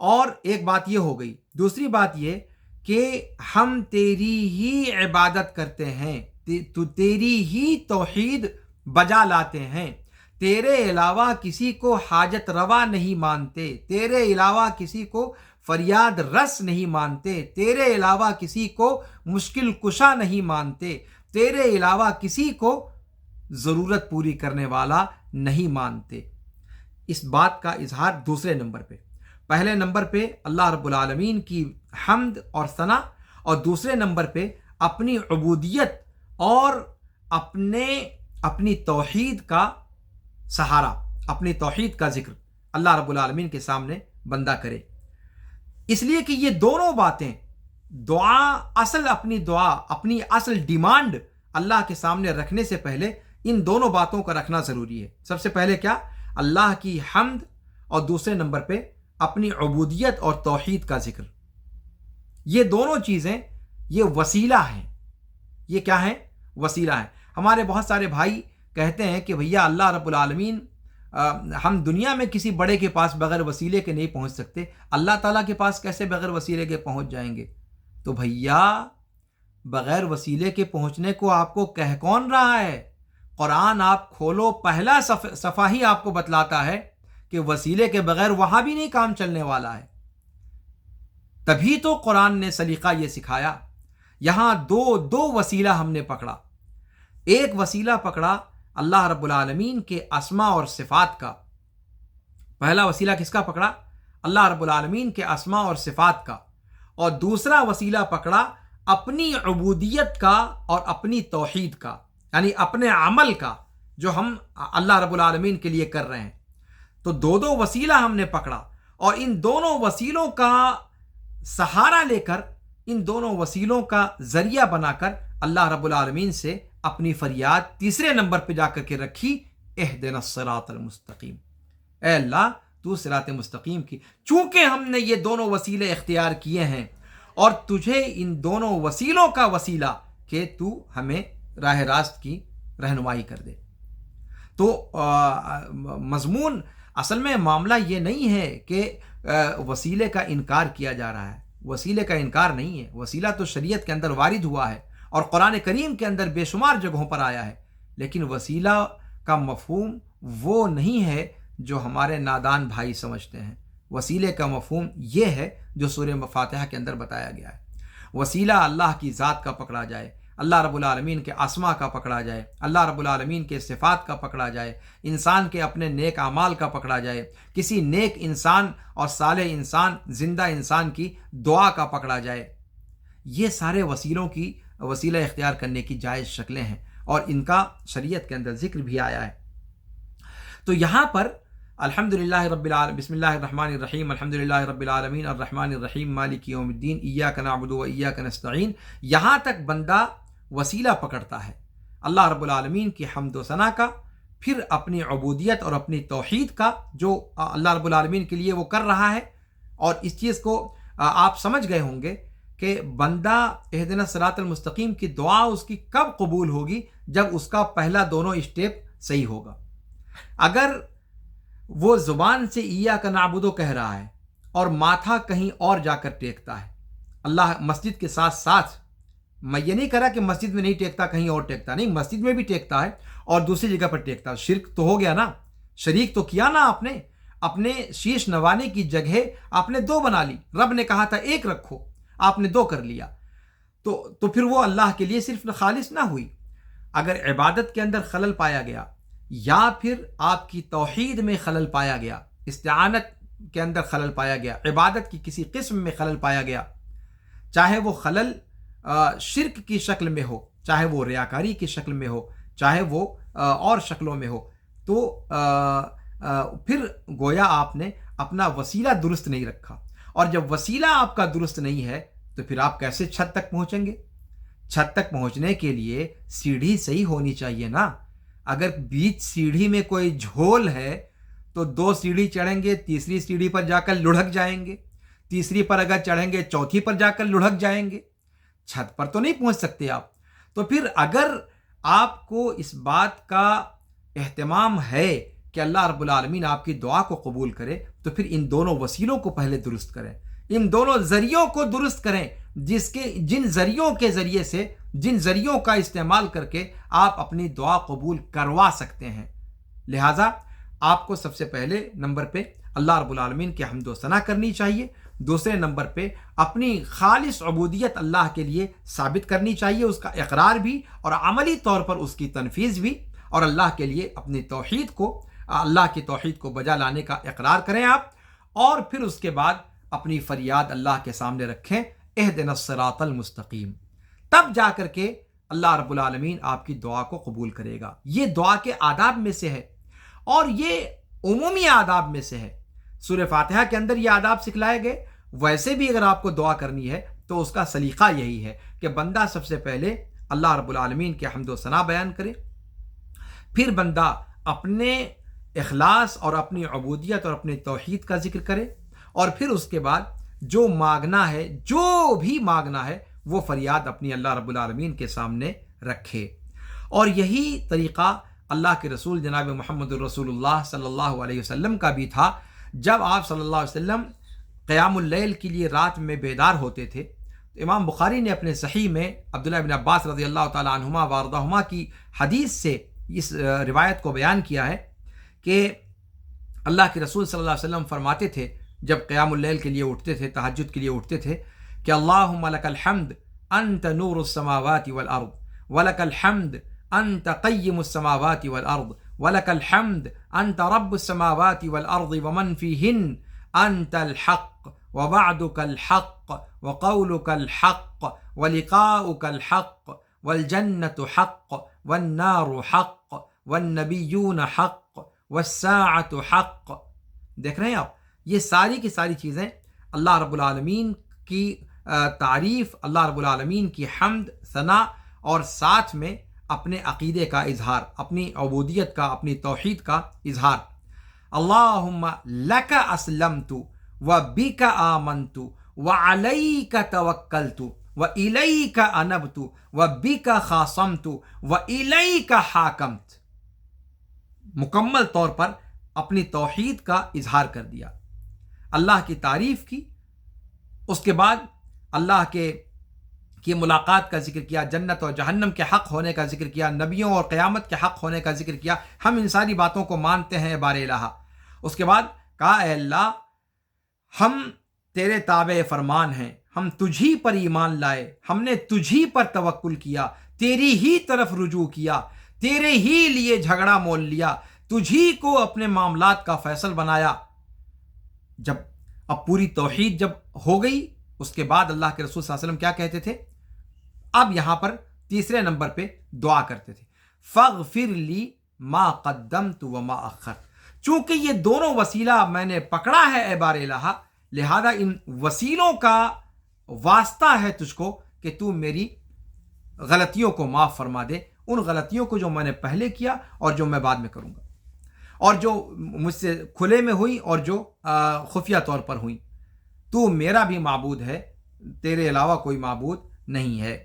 اور ایک بات یہ ہو گئی۔ دوسری بات یہ کہ ہم تیری ہی عبادت کرتے ہیں، تو تیری ہی توحید بجا لاتے ہیں، تیرے علاوہ کسی کو حاجت روا نہیں مانتے، تیرے علاوہ کسی کو فریاد رس نہیں مانتے، تیرے علاوہ کسی کو مشکل کشا نہیں مانتے، تیرے علاوہ کسی کو ضرورت پوری کرنے والا نہیں مانتے۔ اس بات کا اظہار دوسرے نمبر پہ۔ پہلے نمبر پہ اللہ رب العالمین کی حمد اور ثنا، اور دوسرے نمبر پہ اپنی عبودیت اور اپنی توحید کا سہارا، اپنی توحید کا ذکر اللہ رب العالمین کے سامنے بندہ کرے۔ اس لیے کہ یہ دونوں باتیں، اپنی دعا، اپنی اصل ڈیمانڈ اللہ کے سامنے رکھنے سے پہلے ان دونوں باتوں کو رکھنا ضروری ہے۔ سب سے پہلے کیا؟ اللہ کی حمد، اور دوسرے نمبر پہ اپنی عبودیت اور توحید کا ذکر۔ یہ دونوں چیزیں یہ وسیلہ ہیں۔ یہ کیا ہیں؟ وسیلہ ہیں۔ ہمارے بہت سارے بھائی کہتے ہیں کہ بھیا اللہ رب العالمین، ہم دنیا میں کسی بڑے کے پاس بغیر وسیلے کے نہیں پہنچ سکتے، اللہ تعالیٰ کے پاس کیسے بغیر وسیلے کے پہنچ جائیں گے؟ تو بھیا بغیر وسیلے کے پہنچنے کو آپ کو کہہ کون رہا ہے؟ قرآن آپ کھولو، پہلا صفحہ ہی آپ کو بتلاتا ہے کہ وسیلے کے بغیر وہاں بھی نہیں کام چلنے والا ہے۔ تبھی تو قرآن نے سلیقہ یہ سکھایا۔ یہاں دو وسیلہ ہم نے پکڑا۔ ایک وسیلہ پکڑا اللہ رب العالمین کے اسماء اور صفات کا۔ پہلا وسیلہ کس کا پکڑا؟ اللہ رب العالمین کے اسماء اور صفات کا۔ اور دوسرا وسیلہ پکڑا اپنی عبودیت کا اور اپنی توحید کا، یعنی اپنے عمل کا جو ہم اللہ رب العالمین کے لیے کر رہے ہیں۔ تو دو وسیلہ ہم نے پکڑا، اور ان دونوں وسیلوں کا سہارا لے کر، ان دونوں وسیلوں کا ذریعہ بنا کر اللہ رب العالمین سے اپنی فریاد تیسرے نمبر پہ جا کر کے رکھی، اہدنا الصراط المستقیم، اے اللہ تو صراط مستقیم کی۔ چونکہ ہم نے یہ دونوں وسیلے اختیار کیے ہیں، اور تجھے ان دونوں وسیلوں کا وسیلہ کہ تو ہمیں راہ راست کی رہنمائی کر دے۔ تو مضمون اصل میں معاملہ یہ نہیں ہے کہ وسیلے کا انکار کیا جا رہا ہے۔ وسیلے کا انکار نہیں ہے، وسیلہ تو شریعت کے اندر وارد ہوا ہے اور قرآن کریم کے اندر بے شمار جگہوں پر آیا ہے، لیکن وسیلہ کا مفہوم وہ نہیں ہے جو ہمارے نادان بھائی سمجھتے ہیں۔ وسیلے کا مفہوم یہ ہے جو سورہ فاتحہ کے اندر بتایا گیا ہے۔ وسیلہ اللہ کی ذات کا پکڑا جائے، اللہ رب العالمین کے اسماء کا پکڑا جائے، اللہ رب العالمین کے صفات کا پکڑا جائے، انسان کے اپنے نیک اعمال کا پکڑا جائے، کسی نیک انسان اور صالح انسان، زندہ انسان کی دعا کا پکڑا جائے۔ یہ سارے وسیلہ اختیار کرنے کی جائز شکلیں ہیں، اور ان کا شریعت کے اندر ذکر بھی آیا ہے۔ تو یہاں پر الحمدللہ رب العالمین، بسم اللہ الرحمن الرحیم، الحمدللہ رب العالمین الرحمن الرحیم مالک یوم الدین، ایاک نعبد و ایاک نستعین، یہاں تک بندہ وسیلہ پکڑتا ہے اللہ رب العالمین کی حمد و ثنا کا، پھر اپنی عبودیت اور اپنی توحید کا جو اللہ رب العالمین کے لیے وہ کر رہا ہے۔ اور اس چیز کو آپ سمجھ گئے ہوں گے کہ بندہ اہدنا الصراط المستقیم کی دعا اس کی کب قبول ہوگی؟ جب اس کا پہلا دونوں اسٹیپ صحیح ہوگا۔ اگر وہ زبان سے ایاک نعبدو کہہ رہا ہے اور ماتھا کہیں اور جا کر ٹیکتا ہے، اللہ مسجد کے ساتھ ساتھ، میں یہ نہیں کہہ رہا کہ مسجد میں نہیں ٹیکتا کہیں اور ٹیکتا، نہیں، مسجد میں بھی ٹیکتا ہے اور دوسری جگہ پر ٹیکتا ہے، شرک تو ہو گیا نا، شریک تو کیا نا آپ نے، اپنے شیش نوانے کی جگہ آپ نے 2 بنا لی، رب نے کہا تھا 1 رکھو، آپ نے 2 کر لیا، تو پھر وہ اللہ کے لیے صرف خالص نہ ہوئی۔ اگر عبادت کے اندر خلل پایا گیا یا پھر آپ کی توحید میں خلل پایا گیا، استعانت کے اندر خلل پایا گیا، عبادت کی کسی قسم میں خلل پایا گیا، چاہے وہ خلل شرک کی شکل میں ہو، چاہے وہ ریاکاری کی شکل میں ہو، چاہے وہ اور شکلوں میں ہو، تو پھر گویا آپ نے اپنا وسیلہ درست نہیں رکھا، اور جب وسیلہ آپ کا درست نہیں ہے تو پھر آپ کیسے چھت تک پہنچیں گے؟ چھت تک پہنچنے کے لیے سیڑھی صحیح ہونی چاہیے نا۔ اگر بیچ سیڑھی میں کوئی جھول ہے تو 2 سیڑھی چڑھیں گے، تیسری سیڑھی پر جا کر لڑھک جائیں گے، تیسری پر اگر چڑھیں گے چوتھی پر جا کر لڑھک جائیں گے، چھت پر تو نہیں پہنچ سکتے آپ۔ تو پھر اگر آپ کو اس بات کا اہتمام ہے کہ اللہ رب العالمین آپ کی دعا کو قبول کرے، تو پھر ان دونوں وسیلوں کو پہلے درست کریں، ان دونوں ذریعوں کو درست کریں، جن ذریعوں کے ذریعے سے، جن ذریعوں کا استعمال کر کے آپ اپنی دعا قبول کروا سکتے ہیں۔ لہٰذا آپ کو سب سے پہلے نمبر پہ اللہ رب العالمین کی حمد و ثنا کرنی چاہیے، دوسرے نمبر پہ اپنی خالص عبودیت اللہ کے لیے ثابت کرنی چاہیے، اس کا اقرار بھی اور عملی طور پر اس کی تنفیذ بھی، اور اللہ کے لیے اپنی توحید کو، اللہ کی توحید کو بجا لانے کا اقرار کریں آپ، اور پھر اس کے بعد اپنی فریاد اللہ کے سامنے رکھیں، اہدنا الصراط المستقیم، تب جا کر کے اللہ رب العالمین آپ کی دعا کو قبول کرے گا۔ یہ دعا کے آداب میں سے ہے اور یہ عمومی آداب میں سے ہے۔ سورہ فاتحہ کے اندر یہ آداب سکھلائے گئے، ویسے بھی اگر آپ کو دعا کرنی ہے تو اس کا سلیقہ یہی ہے کہ بندہ سب سے پہلے اللہ رب العالمین کے حمد و ثنا بیان کرے، پھر بندہ اپنے اخلاص اور اپنی عبودیت اور اپنی توحید کا ذکر کرے، اور پھر اس کے بعد جو مانگنا ہے، جو بھی مانگنا ہے، وہ فریاد اپنی اللہ رب العالمین کے سامنے رکھے۔ اور یہی طریقہ اللہ کے رسول جناب محمد الرسول اللہ صلی اللہ علیہ وسلم کا بھی تھا۔ جب آپ صلی اللہ علیہ وسلم قیام اللیل کے لیے رات میں بیدار ہوتے تھے، تو امام بخاری نے اپنے صحیح میں عبداللہ بن عباس رضی اللہ تعالی عنہما وارضاہما کی حدیث سے اس روایت کو بیان کیا ہے کہ اللہ کے رسول صلی اللہ علیہ وسلم فرماتے تھے، جب قیام اللیل کے لیے اٹھتے تھے، تہجد کے لیے اٹھتے تھے، کہ اللہم لک الحمد انت نور السماوات والارض ولک الحمد انت قیم السماوات والارض ولک الحمد انت رب السماوات والارض ومن فیہن انت الحق ووعدک الحق وقولک الحق ولقاؤک الحق والجنة حق والنار حق والنبیون حق والساعة حق۔ دیکھ رہے ہیں آپ، یہ ساری کی ساری چیزیں اللہ رب العالمین کی تعریف، اللہ رب العالمین کی حمد ثنا، اور ساتھ میں اپنے عقیدے کا اظہار، اپنی عبودیت کا، اپنی توحید کا اظہار۔ اللہم لک اسلمت وبک آمنت وعلیک توکلت والیک انبت وبک خاصمت والیک حاکمت۔ مکمل طور پر اپنی توحید کا اظہار کر دیا، اللہ کی تعریف کی، اس کے بعد اللہ کی ملاقات کا ذکر کیا، جنت اور جہنم کے حق ہونے کا ذکر کیا، نبیوں اور قیامت کے حق ہونے کا ذکر کیا۔ ہم ان ساری باتوں کو مانتے ہیں بار الہ۔ اس کے بعد کہا، اے اللہ، ہم تیرے تابع فرمان ہیں، ہم تجھی پر ایمان لائے، ہم نے تجھی پر توکل کیا، تیری ہی طرف رجوع کیا، تیرے ہی لیے جھگڑا مول لیا، تجھی کو اپنے معاملات کا فیصل بنایا۔ جب اب پوری توحید جب ہو گئی، اس کے بعد اللہ کے رسول صلی اللہ علیہ وسلم کیا کہتے تھے؟ اب یہاں پر تیسرے نمبر پہ دعا کرتے تھے، فاغفر لی ما قدمت وما اخرت۔ چونکہ یہ دونوں وسیلہ میں نے پکڑا ہے اے بار الہ، لہذا ان وسیلوں کا واسطہ ہے تجھ کو کہ تو میری غلطیوں کو معاف فرما دے، ان غلطیوں کو جو میں نے پہلے کیا اور جو میں بعد میں کروں گا، اور جو مجھ سے کھلے میں ہوئی اور جو خفیہ طور پر ہوئی۔ تو میرا بھی معبود ہے، تیرے علاوہ کوئی معبود نہیں ہے۔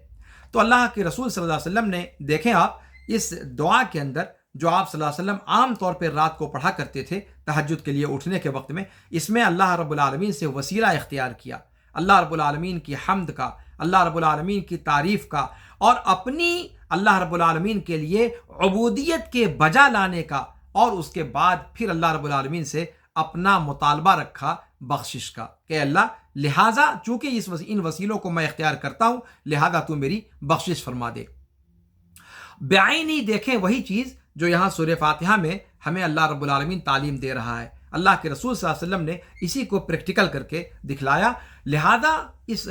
تو اللہ کے رسول صلی اللہ علیہ وسلم نے، دیکھیں آپ، اس دعا کے اندر جو آپ صلی اللہ علیہ وسلم عام طور پہ رات کو پڑھا کرتے تھے تہجد کے لیے اٹھنے کے وقت میں، اس میں اللہ رب العالمین سے وسیلہ اختیار کیا، اللہ رب العالمین کی حمد کا، اللہ رب العالمین کی تعریف کا، اور اپنی اللہ رب العالمین کے لیے عبودیت کے بجا لانے کا، اور اس کے بعد پھر اللہ رب العالمین سے اپنا مطالبہ رکھا بخشش کا کہ اللہ لہٰذا چونکہ ان وسیلوں کو میں اختیار کرتا ہوں، لہذا تو میری بخشش فرما دے۔ بعینی دیکھیں وہی چیز جو یہاں سورہ فاتحہ میں ہمیں اللہ رب العالمین تعلیم دے رہا ہے، اللہ کے رسول صلی اللہ علیہ وسلم نے اسی کو پریکٹیکل کر کے دکھلایا۔ لہذا اس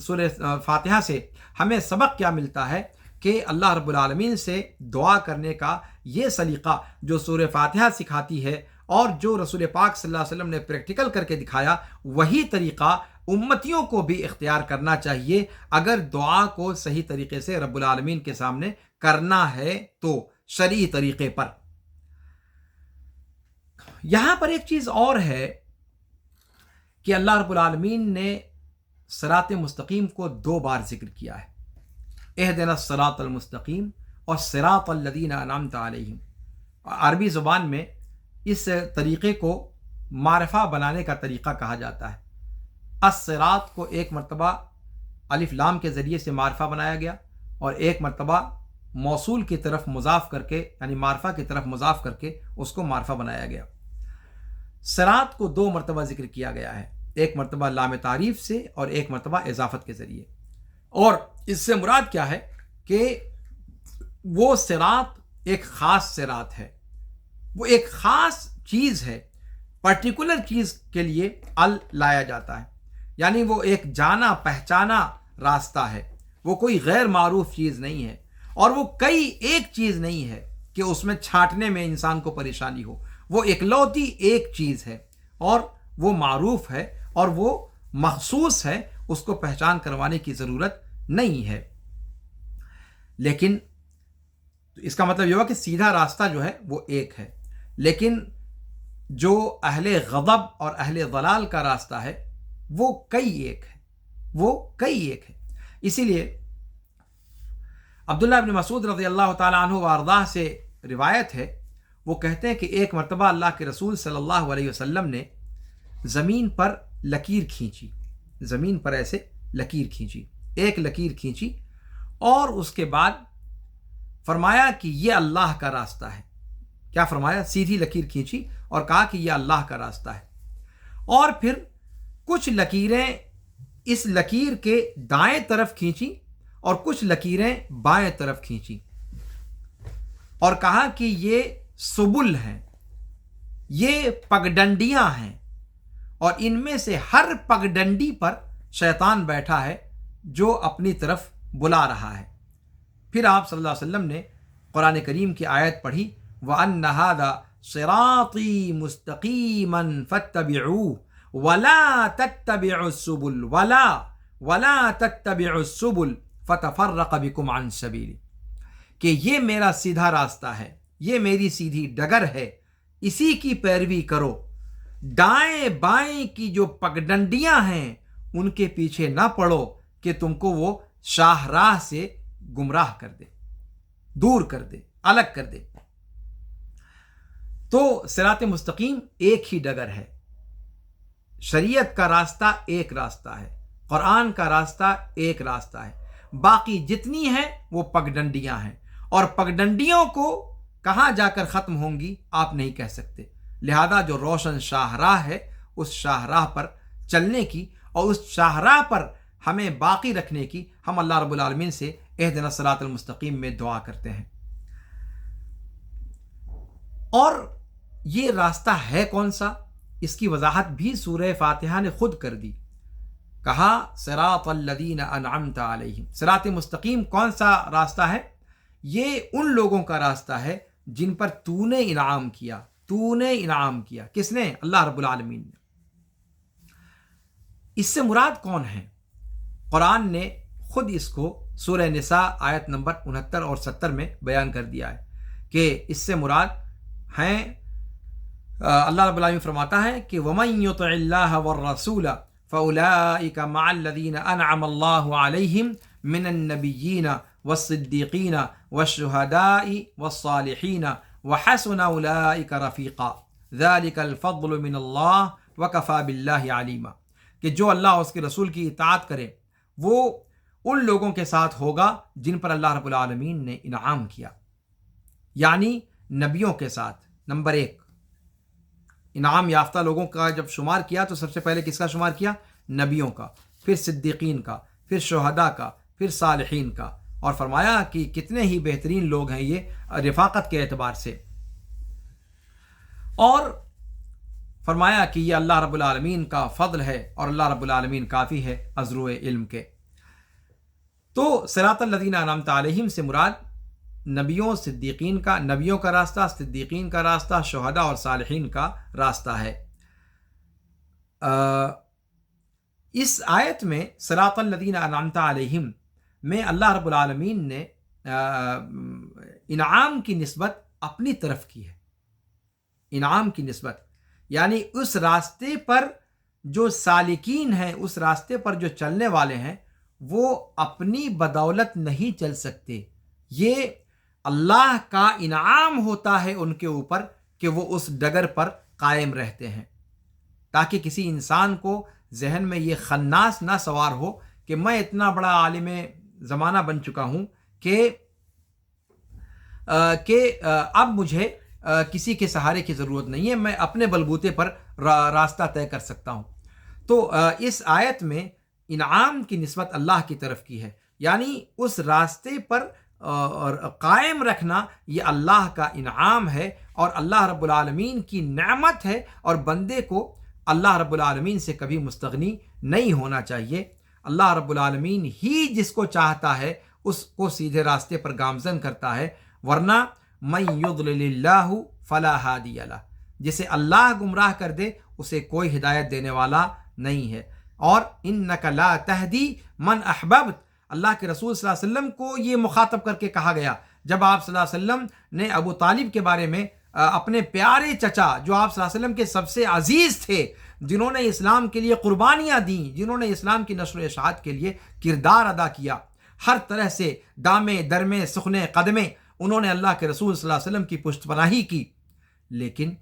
سورہ فاتحہ سے ہمیں سبق کیا ملتا ہے کہ اللہ رب العالمین سے دعا کرنے کا یہ سلیقہ جو سورہ فاتحہ سکھاتی ہے اور جو رسول پاک صلی اللہ علیہ وسلم نے پریکٹیکل کر کے دکھایا، وہی طریقہ امتیوں کو بھی اختیار کرنا چاہیے اگر دعا کو صحیح طریقے سے رب العالمین کے سامنے کرنا ہے تو شرعی طریقے پر۔ یہاں پر ایک چیز اور ہے کہ اللہ رب العالمین نے صراط مستقیم کو 2 بار ذکر کیا ہے، اہدنا الصراط المستقیم اور صراط الذین انعمت علیہم۔ عربی زبان میں اس طریقے کو معرفہ بنانے کا طریقہ کہا جاتا ہے۔ الصراط کو ایک مرتبہ الف لام کے ذریعے سے معرفہ بنایا گیا اور ایک مرتبہ موصول کی طرف مضاف کر کے یعنی معرفہ کی طرف مضاف کر کے اس کو معرفہ بنایا گیا۔ صراط کو 2 مرتبہ ذکر کیا گیا ہے، ایک مرتبہ لام تعریف سے اور ایک مرتبہ اضافت کے ذریعے۔ اور اس سے مراد کیا ہے کہ وہ صراط ایک خاص صراط ہے، وہ ایک خاص چیز ہے، پرٹیکولر چیز کے لیے ال لایا جاتا ہے، یعنی وہ ایک جانا پہچانا راستہ ہے، وہ کوئی غیر معروف چیز نہیں ہے، اور وہ کئی ایک چیز نہیں ہے کہ اس میں چھانٹنے میں انسان کو پریشانی ہو، وہ اکلوتی ایک چیز ہے اور وہ معروف ہے اور وہ مخصوص ہے، اس کو پہچان کروانے کی ضرورت نہیں ہے۔ لیکن اس کا مطلب یہ ہوا کہ سیدھا راستہ جو ہے وہ ایک ہے، لیکن جو اہل غضب اور اہل ضلال کا راستہ ہے وہ کئی ایک ہے۔ اسی لیے عبداللہ ابن مسعود رضی اللہ تعالیٰ عنہ وارضاہ سے روایت ہے، وہ کہتے ہیں کہ ایک مرتبہ اللہ کے رسول صلی اللہ علیہ وسلم نے زمین پر لکیر کھینچی، زمین پر ایسے لکیر کھینچی، ایک لکیر کھینچی، اور اس کے بعد فرمایا کہ یہ اللہ کا راستہ ہے۔ کیا فرمایا؟ سیدھی لکیر کھینچی اور کہا کہ یہ اللہ کا راستہ ہے، اور پھر کچھ لکیریں اس لکیر کے دائیں طرف کھینچی اور کچھ لکیریں بائیں طرف کھینچی، اور کہا کہ یہ سبل ہیں، یہ پگڈنڈیاں ہیں، اور ان میں سے ہر پگڈنڈی پر شیطان بیٹھا ہے جو اپنی طرف بلا رہا ہے۔ پھر آپ صلی اللہ علیہ وسلم نے قرآن کریم کی آیت پڑھی، وَأَنَّ هَذَا صِرَاطِي مُسْتَقِيمًا فَاتَّبِعُوهُ وَلَا تَتَّبِعُوا السُّبُلَ وَلَا تَتَّبِعُوا السُّبُلَ فَتَفَرَّقَ بِكُمْ عَنْ سَبِيلِهِ، کہ یہ میرا سیدھا راستہ ہے، یہ میری سیدھی ڈگر ہے، اسی کی پیروی کرو، دائیں بائیں کی جو پگڈنڈیاں ہیں ان کے پیچھے نہ پڑو کہ تم کو وہ شاہراہ سے گمراہ کر دے، دور کر دے، الگ کر دے۔ تو صراط مستقیم ایک ہی ڈگر ہے، شریعت کا راستہ ایک راستہ ہے، قرآن کا راستہ ایک راستہ ہے، باقی جتنی ہیں وہ پگڈنڈیاں ہیں، اور پگڈنڈیوں کو کہاں جا کر ختم ہوں گی آپ نہیں کہہ سکتے۔ لہذا جو روشن شاہراہ ہے اس شاہراہ پر چلنے کی اور اس شاہراہ پر ہمیں باقی رکھنے کی ہم اللہ رب العالمین سے اہدنا الصراط المستقیم میں دعا کرتے ہیں۔ اور یہ راستہ ہے کون سا، اس کی وضاحت بھی سورہ فاتحہ نے خود کر دی، کہا صراط الذین انعمت علیہم۔ صراط مستقیم کون سا راستہ ہے؟ یہ ان لوگوں کا راستہ ہے جن پر تو نے انعام کیا، تو نے انعام کیا، کس نے؟ اللہ رب العالمین نے۔ اس سے مراد کون ہے؟ قرآن نے خود اس کو سورہ نساء آیت نمبر 69 اور 70 میں بیان کر دیا ہے کہ اس سے مراد ہیں، اللہ رب العالمین فرماتا ہے کہ وَمَن يُطِعِ اللَّهَ وَالرَّسُولَ فَأُولَٰئِكَ مَعَ الَّذِينَ أَنْعَمَ اللَّهُ عَلَيْهِمْ مِنَ النَّبِيِّينَ وَالصِّدِّيقِينَ وَالشُّهَدَاءِ وَالصَّالِحِينَ وحسن اولئک رفیقا ذلک الفضل من اللہ وکفی باللہ علیما، کہ جو اللہ اور اس کے رسول کی اطاعت کرے وہ ان لوگوں کے ساتھ ہوگا جن پر اللہ رب العالمین نے انعام کیا، یعنی نبیوں کے ساتھ۔ نمبر ایک، انعام یافتہ لوگوں کا جب شمار کیا تو سب سے پہلے کس کا شمار کیا؟ نبیوں کا، پھر صدیقین کا، پھر شہداء کا، پھر صالحین کا، اور فرمایا کہ کتنے ہی بہترین لوگ ہیں یہ رفاقت کے اعتبار سے، اور فرمایا کہ یہ اللہ رب العالمین کا فضل ہے اور اللہ رب العالمین کافی ہے عذر علم کے۔ تو صراط الذین انعمت علیہم سے مراد نبیوں صدیقین کا، نبیوں کا راستہ، صدیقین کا راستہ، شہداء اور صالحین کا راستہ ہے۔ اس آیت میں صراط الذین انعمت علیہم میں اللہ رب العالمین نے انعام کی نسبت اپنی طرف کی ہے۔ انعام کی نسبت یعنی اس راستے پر جو سالکین ہیں، اس راستے پر جو چلنے والے ہیں، وہ اپنی بدولت نہیں چل سکتے، یہ اللہ کا انعام ہوتا ہے ان کے اوپر کہ وہ اس ڈگر پر قائم رہتے ہیں، تاکہ کسی انسان کو ذہن میں یہ خناس نہ سوار ہو کہ میں اتنا بڑا عالم زمانہ بن چکا ہوں کہ اب مجھے کسی کے سہارے کی ضرورت نہیں ہے، میں اپنے بلبوتے پر راستہ طے کر سکتا ہوں۔ تو اس آیت میں انعام کی نسبت اللہ کی طرف کی ہے، یعنی اس راستے پر قائم رکھنا یہ اللہ کا انعام ہے اور اللہ رب العالمین کی نعمت ہے، اور بندے کو اللہ رب العالمین سے کبھی مستغنی نہیں ہونا چاہیے۔ اللہ رب العالمین ہی جس کو چاہتا ہے اس کو سیدھے راستے پر گامزن کرتا ہے، ورنہ من یضلل اللہ فلا ہادی لہ، جسے اللہ گمراہ کر دے اسے کوئی ہدایت دینے والا نہیں ہے۔ اور انک لا تہدی من احببت، اللہ کے رسول صلی اللہ علیہ وسلم کو یہ مخاطب کر کے کہا گیا جب آپ صلی اللہ علیہ وسلم نے ابو طالب کے بارے میں اپنے پیارے چچا جو آپ صلی اللہ علیہ وسلم کے سب سے عزیز تھے، جنہوں نے اسلام کے لیے قربانیاں دیں، جنہوں نے اسلام کی نشر و اشاعت کے لیے کردار ادا کیا، ہر طرح سے دامے درمے سخنے قدمے انہوں نے اللہ کے رسول صلی اللہ علیہ وسلم کی پشت پناہی کی، لیکن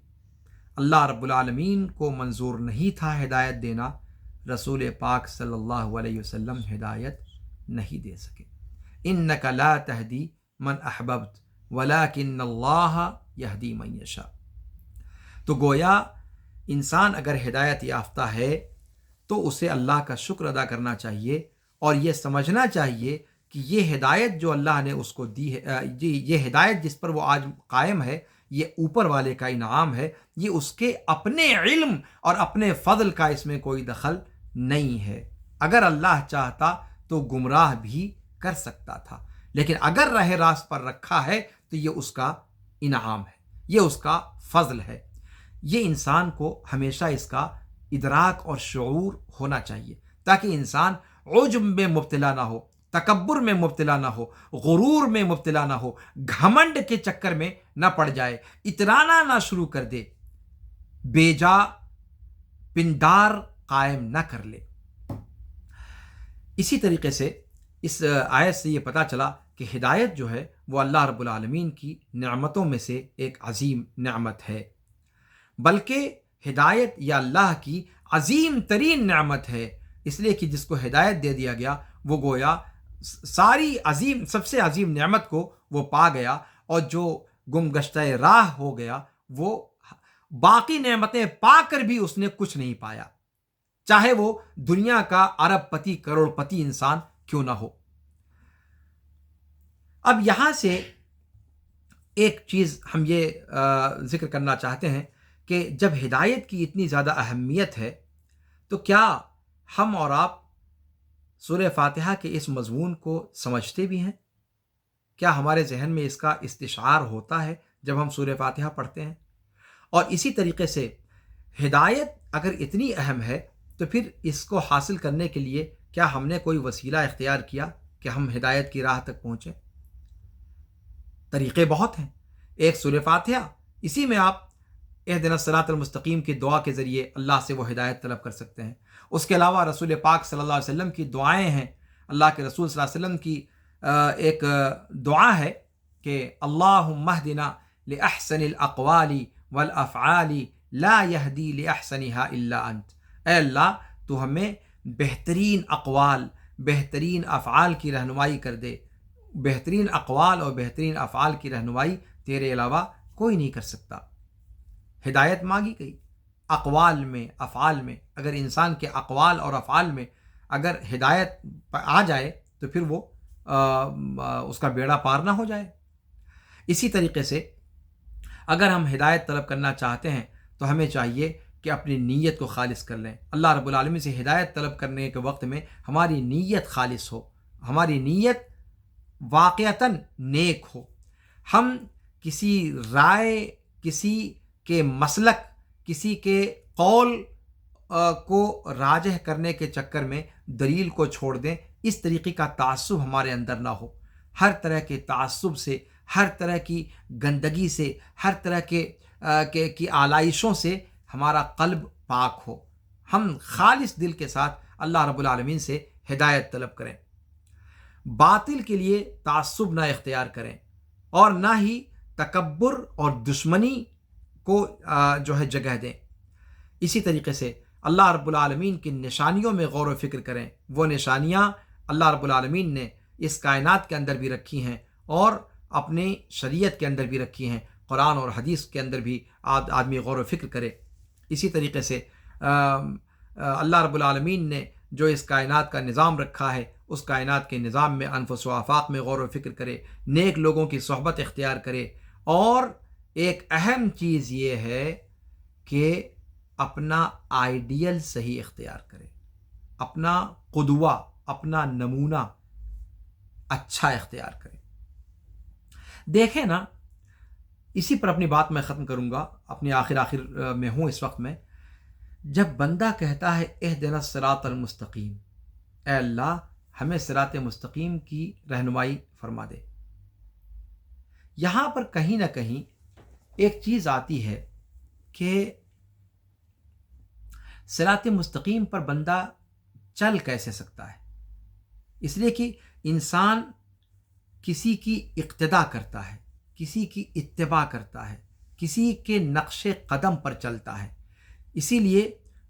اللہ رب العالمین کو منظور نہیں تھا ہدایت دینا، رسول پاک صلی اللہ علیہ وسلم ہدایت نہیں دے سکے۔ انک لا تہدی من احببت ولکن اللہ یہدی من یشاء۔ تو گویا انسان اگر ہدایت یافتہ ہے تو اسے اللہ کا شکر ادا کرنا چاہیے اور یہ سمجھنا چاہیے کہ یہ ہدایت جو اللہ نے اس کو دی ہے، یہ ہدایت جس پر وہ آج قائم ہے، یہ اوپر والے کا انعام ہے، یہ اس کے اپنے علم اور اپنے فضل کا اس میں کوئی دخل نہیں ہے۔ اگر اللہ چاہتا تو گمراہ بھی کر سکتا تھا، لیکن اگر راہ راست پر رکھا ہے تو یہ اس کا انعام ہے، یہ اس کا فضل ہے۔ یہ انسان کو ہمیشہ اس کا ادراک اور شعور ہونا چاہیے تاکہ انسان عجب میں مبتلا نہ ہو، تکبر میں مبتلا نہ ہو، غرور میں مبتلا نہ ہو، گھمنڈ کے چکر میں نہ پڑ جائے، اترانا نہ شروع کر دے، بیجا پندار قائم نہ کر لے۔ اسی طریقے سے اس آیت سے یہ پتہ چلا کہ ہدایت جو ہے وہ اللہ رب العالمین کی نعمتوں میں سے ایک عظیم نعمت ہے، بلکہ ہدایت یا اللہ کی عظیم ترین نعمت ہے، اس لیے کہ جس کو ہدایت دے دیا گیا وہ گویا ساری عظیم، سب سے عظیم نعمت کو وہ پا گیا، اور جو گم گشتہ راہ ہو گیا وہ باقی نعمتیں پا کر بھی اس نے کچھ نہیں پایا، چاہے وہ دنیا کا ارب پتی کروڑ پتی انسان کیوں نہ ہو۔ اب یہاں سے ایک چیز ہم یہ ذکر کرنا چاہتے ہیں کہ جب ہدایت کی اتنی زیادہ اہمیت ہے تو کیا ہم اور آپ سورہ فاتحہ کے اس مضمون کو سمجھتے بھی ہیں؟ کیا ہمارے ذہن میں اس کا استشعار ہوتا ہے جب ہم سورہ فاتحہ پڑھتے ہیں؟ اور اسی طریقے سے ہدایت اگر اتنی اہم ہے تو پھر اس کو حاصل کرنے کے لیے کیا ہم نے کوئی وسیلہ اختیار کیا کہ ہم ہدایت کی راہ تک پہنچیں؟ طریقے بہت ہیں۔ ایک سورہ فاتحہ، اسی میں آپ اہدنا الصراط المستقیم کی دعا کے ذریعے اللہ سے وہ ہدایت طلب کر سکتے ہیں۔ اس کے علاوہ رسول پاک صلی اللہ علیہ وسلم کی دعائیں ہیں، اللہ کے رسول صلی اللہ علیہ وسلم کی ایک دعا ہے کہ اللہم اہدنا لأحسن الأقوال والأفعال لا يهدي لأحسنها إلا أنت۔ اے اللہ تو ہمیں بہترین اقوال، بہترین افعال کی رہنمائی کر دے۔ بہترین اقوال اور بہترین افعال کی رہنمائی تیرے علاوہ کوئی نہیں کر سکتا۔ ہدایت مانگی گئی اقوال میں، افعال میں۔ اگر انسان کے اقوال اور افعال میں اگر ہدایت آ جائے تو پھر وہ اس کا بیڑا پار نہ ہو جائے۔ اسی طریقے سے اگر ہم ہدایت طلب کرنا چاہتے ہیں تو ہمیں چاہیے کہ اپنی نیت کو خالص کر لیں۔ اللہ رب العالمین سے ہدایت طلب کرنے کے وقت میں ہماری نیت خالص ہو، ہماری نیت واقعتاً نیک ہو۔ ہم کسی رائے، کسی کے مسلک، کسی کے قول کو راجح کرنے کے چکر میں دلیل کو چھوڑ دیں، اس طریقے کا تعصب ہمارے اندر نہ ہو۔ ہر طرح کے تعصب سے، ہر طرح کی گندگی سے، ہر طرح کی آلائشوں سے ہمارا قلب پاک ہو۔ ہم خالص دل کے ساتھ اللہ رب العالمین سے ہدایت طلب کریں، باطل کے لیے تعصب نہ اختیار کریں، اور نہ ہی تکبر اور دشمنی کو جو ہے جگہ دیں۔ اسی طریقے سے اللہ رب العالمین کی نشانیوں میں غور و فکر کریں۔ وہ نشانیاں اللہ رب العالمین نے اس کائنات کے اندر بھی رکھی ہیں اور اپنی شریعت کے اندر بھی رکھی ہیں، قرآن اور حدیث کے اندر بھی آدمی غور و فکر کرے۔ اسی طریقے سے اللہ رب العالمین نے جو اس کائنات کا نظام رکھا ہے، اس کائنات کے نظام میں انفس و آفاق میں غور و فکر کرے، نیک لوگوں کی صحبت اختیار کرے، اور ایک اہم چیز یہ ہے کہ اپنا آئیڈیل صحیح اختیار کرے، اپنا قدوہ، اپنا نمونہ اچھا اختیار کرے۔ دیکھیں نا، اسی پر اپنی بات میں ختم کروں گا، اپنی آخر میں ہوں اس وقت میں۔ جب بندہ کہتا ہے اہدنا الصراط المستقیم، اے اللہ ہمیں صراط مستقیم کی رہنمائی فرما دے، یہاں پر کہیں نہ کہیں ایک چیز آتی ہے کہ صراط مستقیم پر بندہ چل کیسے سکتا ہے؟ اس لیے کہ انسان کسی کی اقتداء کرتا ہے، کسی کی اتباع کرتا ہے، کسی کے نقش قدم پر چلتا ہے۔ اسی لیے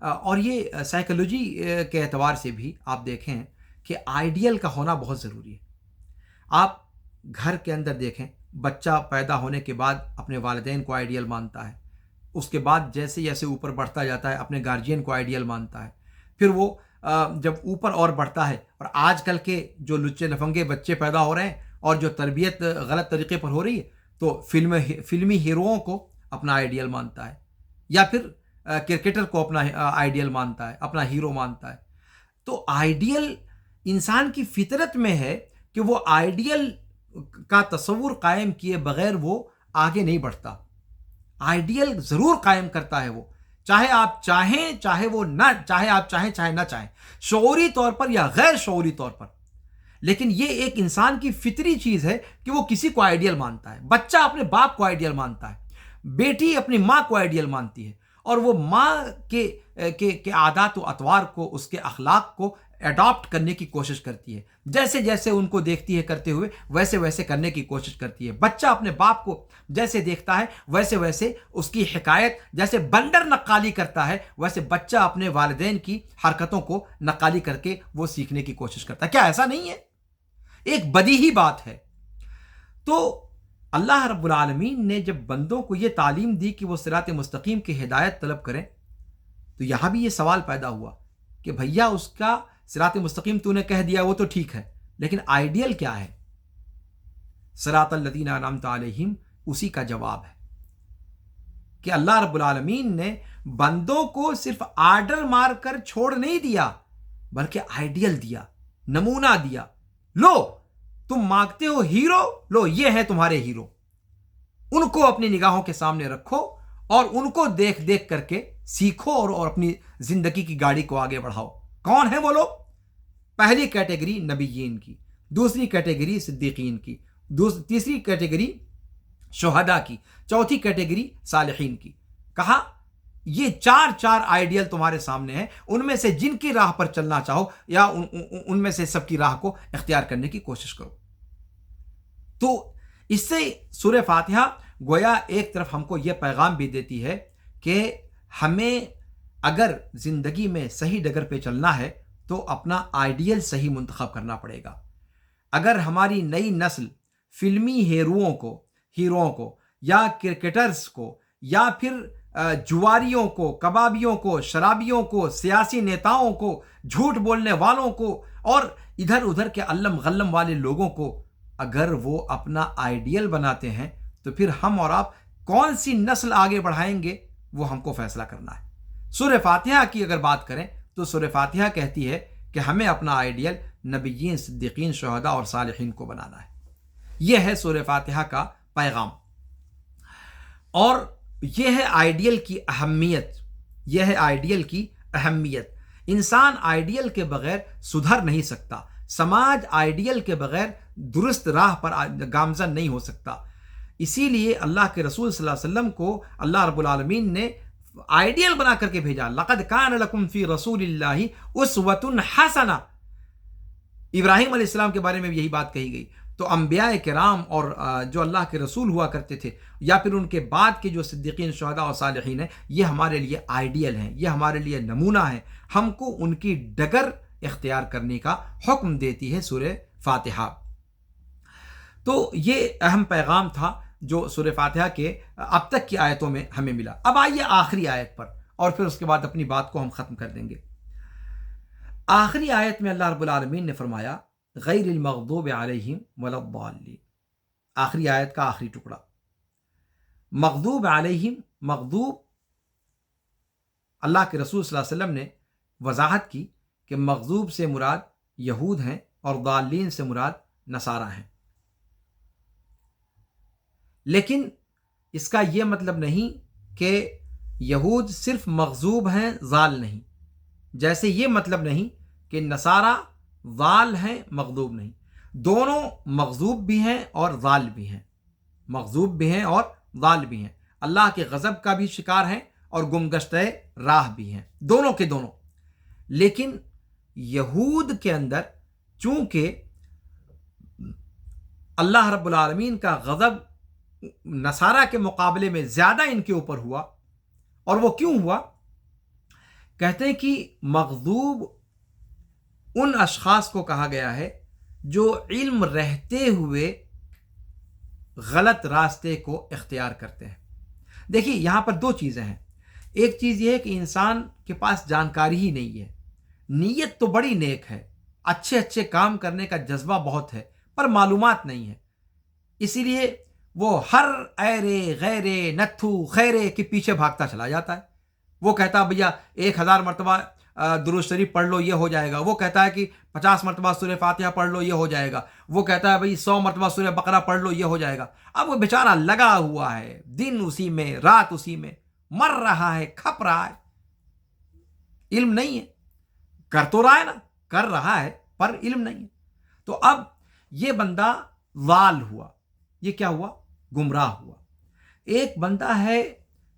اور یہ سائیکالوجی کے اعتبار سے بھی آپ دیکھیں کہ آئیڈیل کا ہونا بہت ضروری ہے۔ آپ گھر کے اندر دیکھیں، بچہ پیدا ہونے کے بعد اپنے والدین کو آئیڈیل مانتا ہے، اس کے بعد جیسے جیسے اوپر بڑھتا جاتا ہے اپنے گارجین کو آئیڈیل مانتا ہے، پھر وہ جب اوپر اور بڑھتا ہے، اور آج کل کے جو لچے لفنگے بچے پیدا ہو رہے ہیں اور جو تربیت غلط طریقے پر ہو رہی ہے، تو فلمی ہیروؤں کو اپنا آئیڈیل مانتا ہے، یا پھر کرکٹر کو اپنا آئیڈیل مانتا ہے، اپنا ہیرو مانتا ہے۔ تو آئیڈیل انسان کی فطرت میں ہے کہ وہ آئیڈیل کا تصور قائم کیے بغیر وہ آگے نہیں بڑھتا۔ آئیڈیل ضرور قائم کرتا ہے وہ، چاہے آپ چاہیں، چاہے وہ نہ چاہے، آپ چاہیں چاہے نہ چاہیں، شعوری طور پر یا غیر شعوری طور پر۔ لیکن یہ ایک انسان کی فطری چیز ہے کہ وہ کسی کو آئیڈیل مانتا ہے۔ بچہ اپنے باپ کو آئیڈیل مانتا ہے، بیٹی اپنی ماں کو آئیڈیل مانتی ہے، اور وہ ماں کے عادات و اطوار کو، اس کے اخلاق کو اڈاپٹ کرنے کی کوشش کرتی ہے، جیسے جیسے ان کو دیکھتی ہے کرتے ہوئے ویسے ویسے کرنے کی کوشش کرتی ہے۔ بچہ اپنے باپ کو جیسے دیکھتا ہے ویسے ویسے اس کی حکایت، جیسے بندر نقالی کرتا ہے ویسے بچہ اپنے والدین کی حرکتوں کو نقالی کر کے وہ سیکھنے کی کوشش کرتا ہے۔ کیا ایسا نہیں ہے؟ ایک بدیہی بات ہے۔ تو اللہ رب العالمین نے جب بندوں کو یہ تعلیم دی کہ وہ صراط مستقیم کی ہدایت طلب کریں، تو یہاں بھی یہ سوال پیدا ہوا کہ بھیا اس کا صراط مستقیم تو نے کہہ دیا وہ تو ٹھیک ہے، لیکن آئیڈیل کیا ہے؟ صراط الذین انعمت علیہم اسی کا جواب ہے کہ اللہ رب العالمین نے بندوں کو صرف آرڈر مار کر چھوڑ نہیں دیا، بلکہ آئیڈیل دیا، نمونہ دیا۔ لو تم مانگتے ہو ہیرو، لو یہ ہے تمہارے ہیرو، ان کو اپنی نگاہوں کے سامنے رکھو اور ان کو دیکھ دیکھ کر کے سیکھو اور اپنی زندگی کی گاڑی کو آگے بڑھاؤ۔ کون ہیں وہ لوگ؟ پہلی کیٹیگری نبیین کی، دوسری کیٹیگری صدیقین کی، تیسری کیٹیگری شہداء کی، چوتھی کیٹیگری صالحین کی۔ کہا یہ چار آئیڈیل تمہارے سامنے ہیں، ان میں سے جن کی راہ پر چلنا چاہو یا ان میں سے سب کی راہ کو اختیار کرنے کی کوشش کرو۔ تو اس سے سورہ فاتحہ گویا ایک طرف ہم کو یہ پیغام بھی دیتی ہے کہ ہمیں اگر زندگی میں صحیح ڈگر پہ چلنا ہے تو اپنا آئیڈیل صحیح منتخب کرنا پڑے گا۔ اگر ہماری نئی نسل فلمی ہیروؤں کو یا کرکٹرز کو یا پھر جواریوں کو، کبابیوں کو، شرابیوں کو، سیاسی نیتاؤں کو، جھوٹ بولنے والوں کو اور ادھر ادھر کے علم غلم والے لوگوں کو اگر وہ اپنا آئیڈیل بناتے ہیں تو پھر ہم اور آپ کون سی نسل آگے بڑھائیں گے وہ ہم کو فیصلہ کرنا ہے۔ سورہ فاتحہ کی اگر بات کریں تو سورہ فاتحہ کہتی ہے کہ ہمیں اپنا آئیڈیل نبیین، صدیقین، شہداء اور صالحین کو بنانا ہے۔ یہ ہے سورہ فاتحہ کا پیغام، اور یہ ہے آئیڈیل کی اہمیت۔ انسان آئیڈیل کے بغیر سدھر نہیں سکتا، سماج آئیڈیل کے بغیر درست راہ پر گامزن نہیں ہو سکتا۔ اسی لیے اللہ کے رسول صلی اللہ علیہ وسلم کو اللہ رب العالمین نے آئیڈیل بنا کر کے بھیجا۔ لقد کان لکم فی رسول اللہ اسوۃ حسنہ، ابراہیم علیہ السلام کے بارے میں یہی بات کہی گئی۔ تو انبیاء کرام اور جو اللہ کے رسول ہوا کرتے تھے یا پھر ان کے بعد کے جو صدیقین، شہداء اور صالحین ہیں، یہ ہمارے لیے آئیڈیل ہیں، یہ ہمارے لیے نمونہ ہیں۔ ہم کو ان کی ڈگر اختیار کرنے کا حکم دیتی ہے سورہ فاتحہ۔ تو یہ اہم پیغام تھا جو سورہ فاتحہ کے اب تک کی آیتوں میں ہمیں ملا۔ اب آئیے آخری آیت پر، اور پھر اس کے بعد اپنی بات کو ہم ختم کر دیں گے۔ آخری آیت میں اللہ رب العالمین نے فرمایا غیر المغضوب علیہم ولا الضالین۔ آخری آیت کا آخری ٹکڑا، مغضوب علیہم، مغضوب، اللہ کے رسول صلی اللہ علیہ وسلم نے وضاحت کی کہ مغضوب سے مراد یہود ہیں اور ضالین سے مراد نصارہ ہیں۔ لیکن اس کا یہ مطلب نہیں کہ یہود صرف مغضوب ہیں، ضال نہیں، جیسے یہ مطلب نہیں کہ نصارہ ضال ہیں، مغضوب نہیں۔ دونوں مغضوب بھی ہیں اور ضال بھی ہیں، مغضوب بھی ہیں اور ضال بھی ہیں، اللہ کے غضب کا بھی شکار ہیں اور گمگشتہ راہ بھی ہیں، دونوں کے دونوں۔ لیکن یہود کے اندر چونکہ اللہ رب العالمین کا غضب نصارہ کے مقابلے میں زیادہ ان کے اوپر ہوا، اور وہ کیوں ہوا؟ کہتے ہیں کہ مغضوب ان اشخاص کو کہا گیا ہے جو علم رہتے ہوئے غلط راستے کو اختیار کرتے ہیں۔ دیکھیے یہاں پر دو چیزیں ہیں۔ ایک چیز یہ ہے کہ انسان کے پاس جانکاری ہی نہیں ہے، نیت تو بڑی نیک ہے، اچھے اچھے کام کرنے کا جذبہ بہت ہے، پر معلومات نہیں ہے، اسی لیے وہ ہر ایرے غیرے نتھو خیرے کے پیچھے بھاگتا چلا جاتا ہے۔ وہ کہتا ہے بھیا 1000 مرتبہ درود شریف پڑھ لو یہ ہو جائے گا، وہ کہتا ہے کہ 50 مرتبہ سورہ فاتحہ پڑھ لو یہ ہو جائے گا، وہ کہتا ہے بھئی 100 مرتبہ سورہ بقرہ پڑھ لو یہ ہو جائے گا۔ اب وہ بیچارہ لگا ہوا ہے، دن اسی میں، رات اسی میں، مر رہا ہے، کھپ رہا ہے، علم نہیں ہے، کر تو رہا ہے نا، کر رہا ہے پر علم نہیں ہے۔ تو اب یہ بندہ ضال ہوا، یہ کیا ہوا؟ گمراہ ہوا۔ ایک بندہ ہے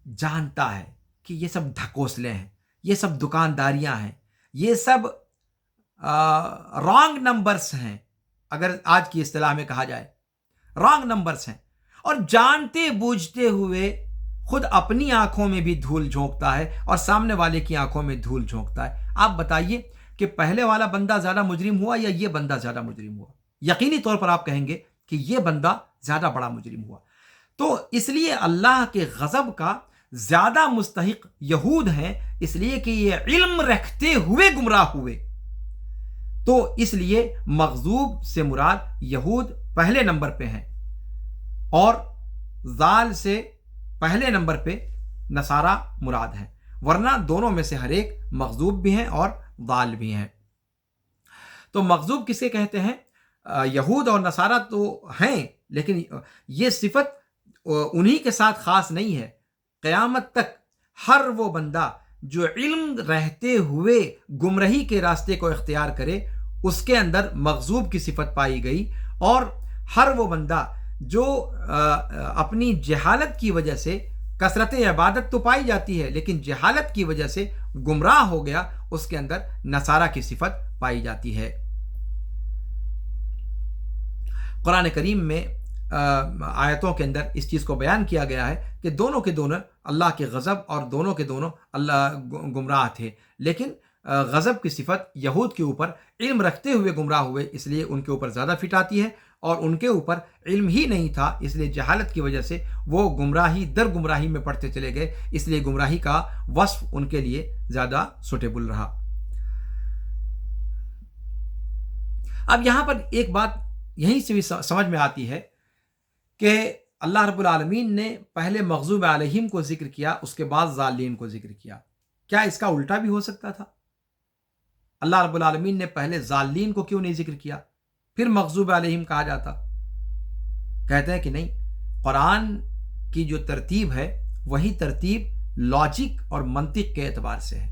جانتا ہے کہ یہ سب ڈھکوسلے ہیں، یہ سب دکانداریاں ہیں، یہ سب رانگ نمبرز ہیں، اگر آج کی اصطلاح میں کہا جائے رانگ نمبرز ہیں، اور جانتے بوجھتے ہوئے خود اپنی آنکھوں میں بھی دھول جھونکتا ہے اور سامنے والے کی آنکھوں میں دھول جھونکتا ہے۔ آپ بتائیے کہ پہلے والا بندہ زیادہ مجرم ہوا یا یہ بندہ زیادہ مجرم ہوا؟ یقینی طور پر آپ کہیں گے کہ یہ بندہ زیادہ بڑا مجرم ہوا۔ تو اس لیے اللہ کے غضب کا زیادہ مستحق یہود ہیں، اس لیے کہ یہ علم رکھتے ہوئے گمراہ ہوئے۔ تو اس لیے مغضوب سے مراد یہود پہلے نمبر پہ ہیں، اور ضال سے پہلے نمبر پہ نصارہ مراد ہیں، ورنہ دونوں میں سے ہر ایک مغضوب بھی ہیں اور ضال بھی ہیں۔ تو مغضوب کسے کہتے ہیں؟ یہود اور نصارہ تو ہیں، لیکن یہ صفت انہی کے ساتھ خاص نہیں ہے۔ قیامت تک ہر وہ بندہ جو علم رہتے ہوئے گمراہی کے راستے کو اختیار کرے اس کے اندر مغضوب کی صفت پائی گئی، اور ہر وہ بندہ جو اپنی جہالت کی وجہ سے، کثرت عبادت تو پائی جاتی ہے لیکن جہالت کی وجہ سے گمراہ ہو گیا، اس کے اندر نصارہ کی صفت پائی جاتی ہے۔ قرآن کریم میں آیتوں کے اندر اس چیز کو بیان کیا گیا ہے کہ دونوں کے دونوں اللہ کے غضب اور دونوں کے دونوں اللہ گمراہ تھے، لیکن غضب کی صفت یہود کے اوپر علم رکھتے ہوئے گمراہ ہوئے، اس لیے ان کے اوپر زیادہ فٹ آتی ہے، اور ان کے اوپر علم ہی نہیں تھا، اس لیے جہالت کی وجہ سے وہ گمراہی در گمراہی میں پڑتے چلے گئے، اس لیے گمراہی کا وصف ان کے لیے زیادہ سوٹیبل رہا۔ اب یہاں پر ایک بات یہیں سے بھی سمجھ میں آتی ہے کہ اللہ رب العالمین نے پہلے مغضوب علیہم کو ذکر کیا، اس کے بعد ضالین کو ذکر کیا۔ کیا اس کا الٹا بھی ہو سکتا تھا؟ اللہ رب العالمین نے پہلے ضالین کو کیوں نہیں ذکر کیا پھر مغضوب علیہم کہا جاتا؟ کہتے ہیں کہ نہیں، قرآن کی جو ترتیب ہے وہی ترتیب لاجک اور منطق کے اعتبار سے ہے۔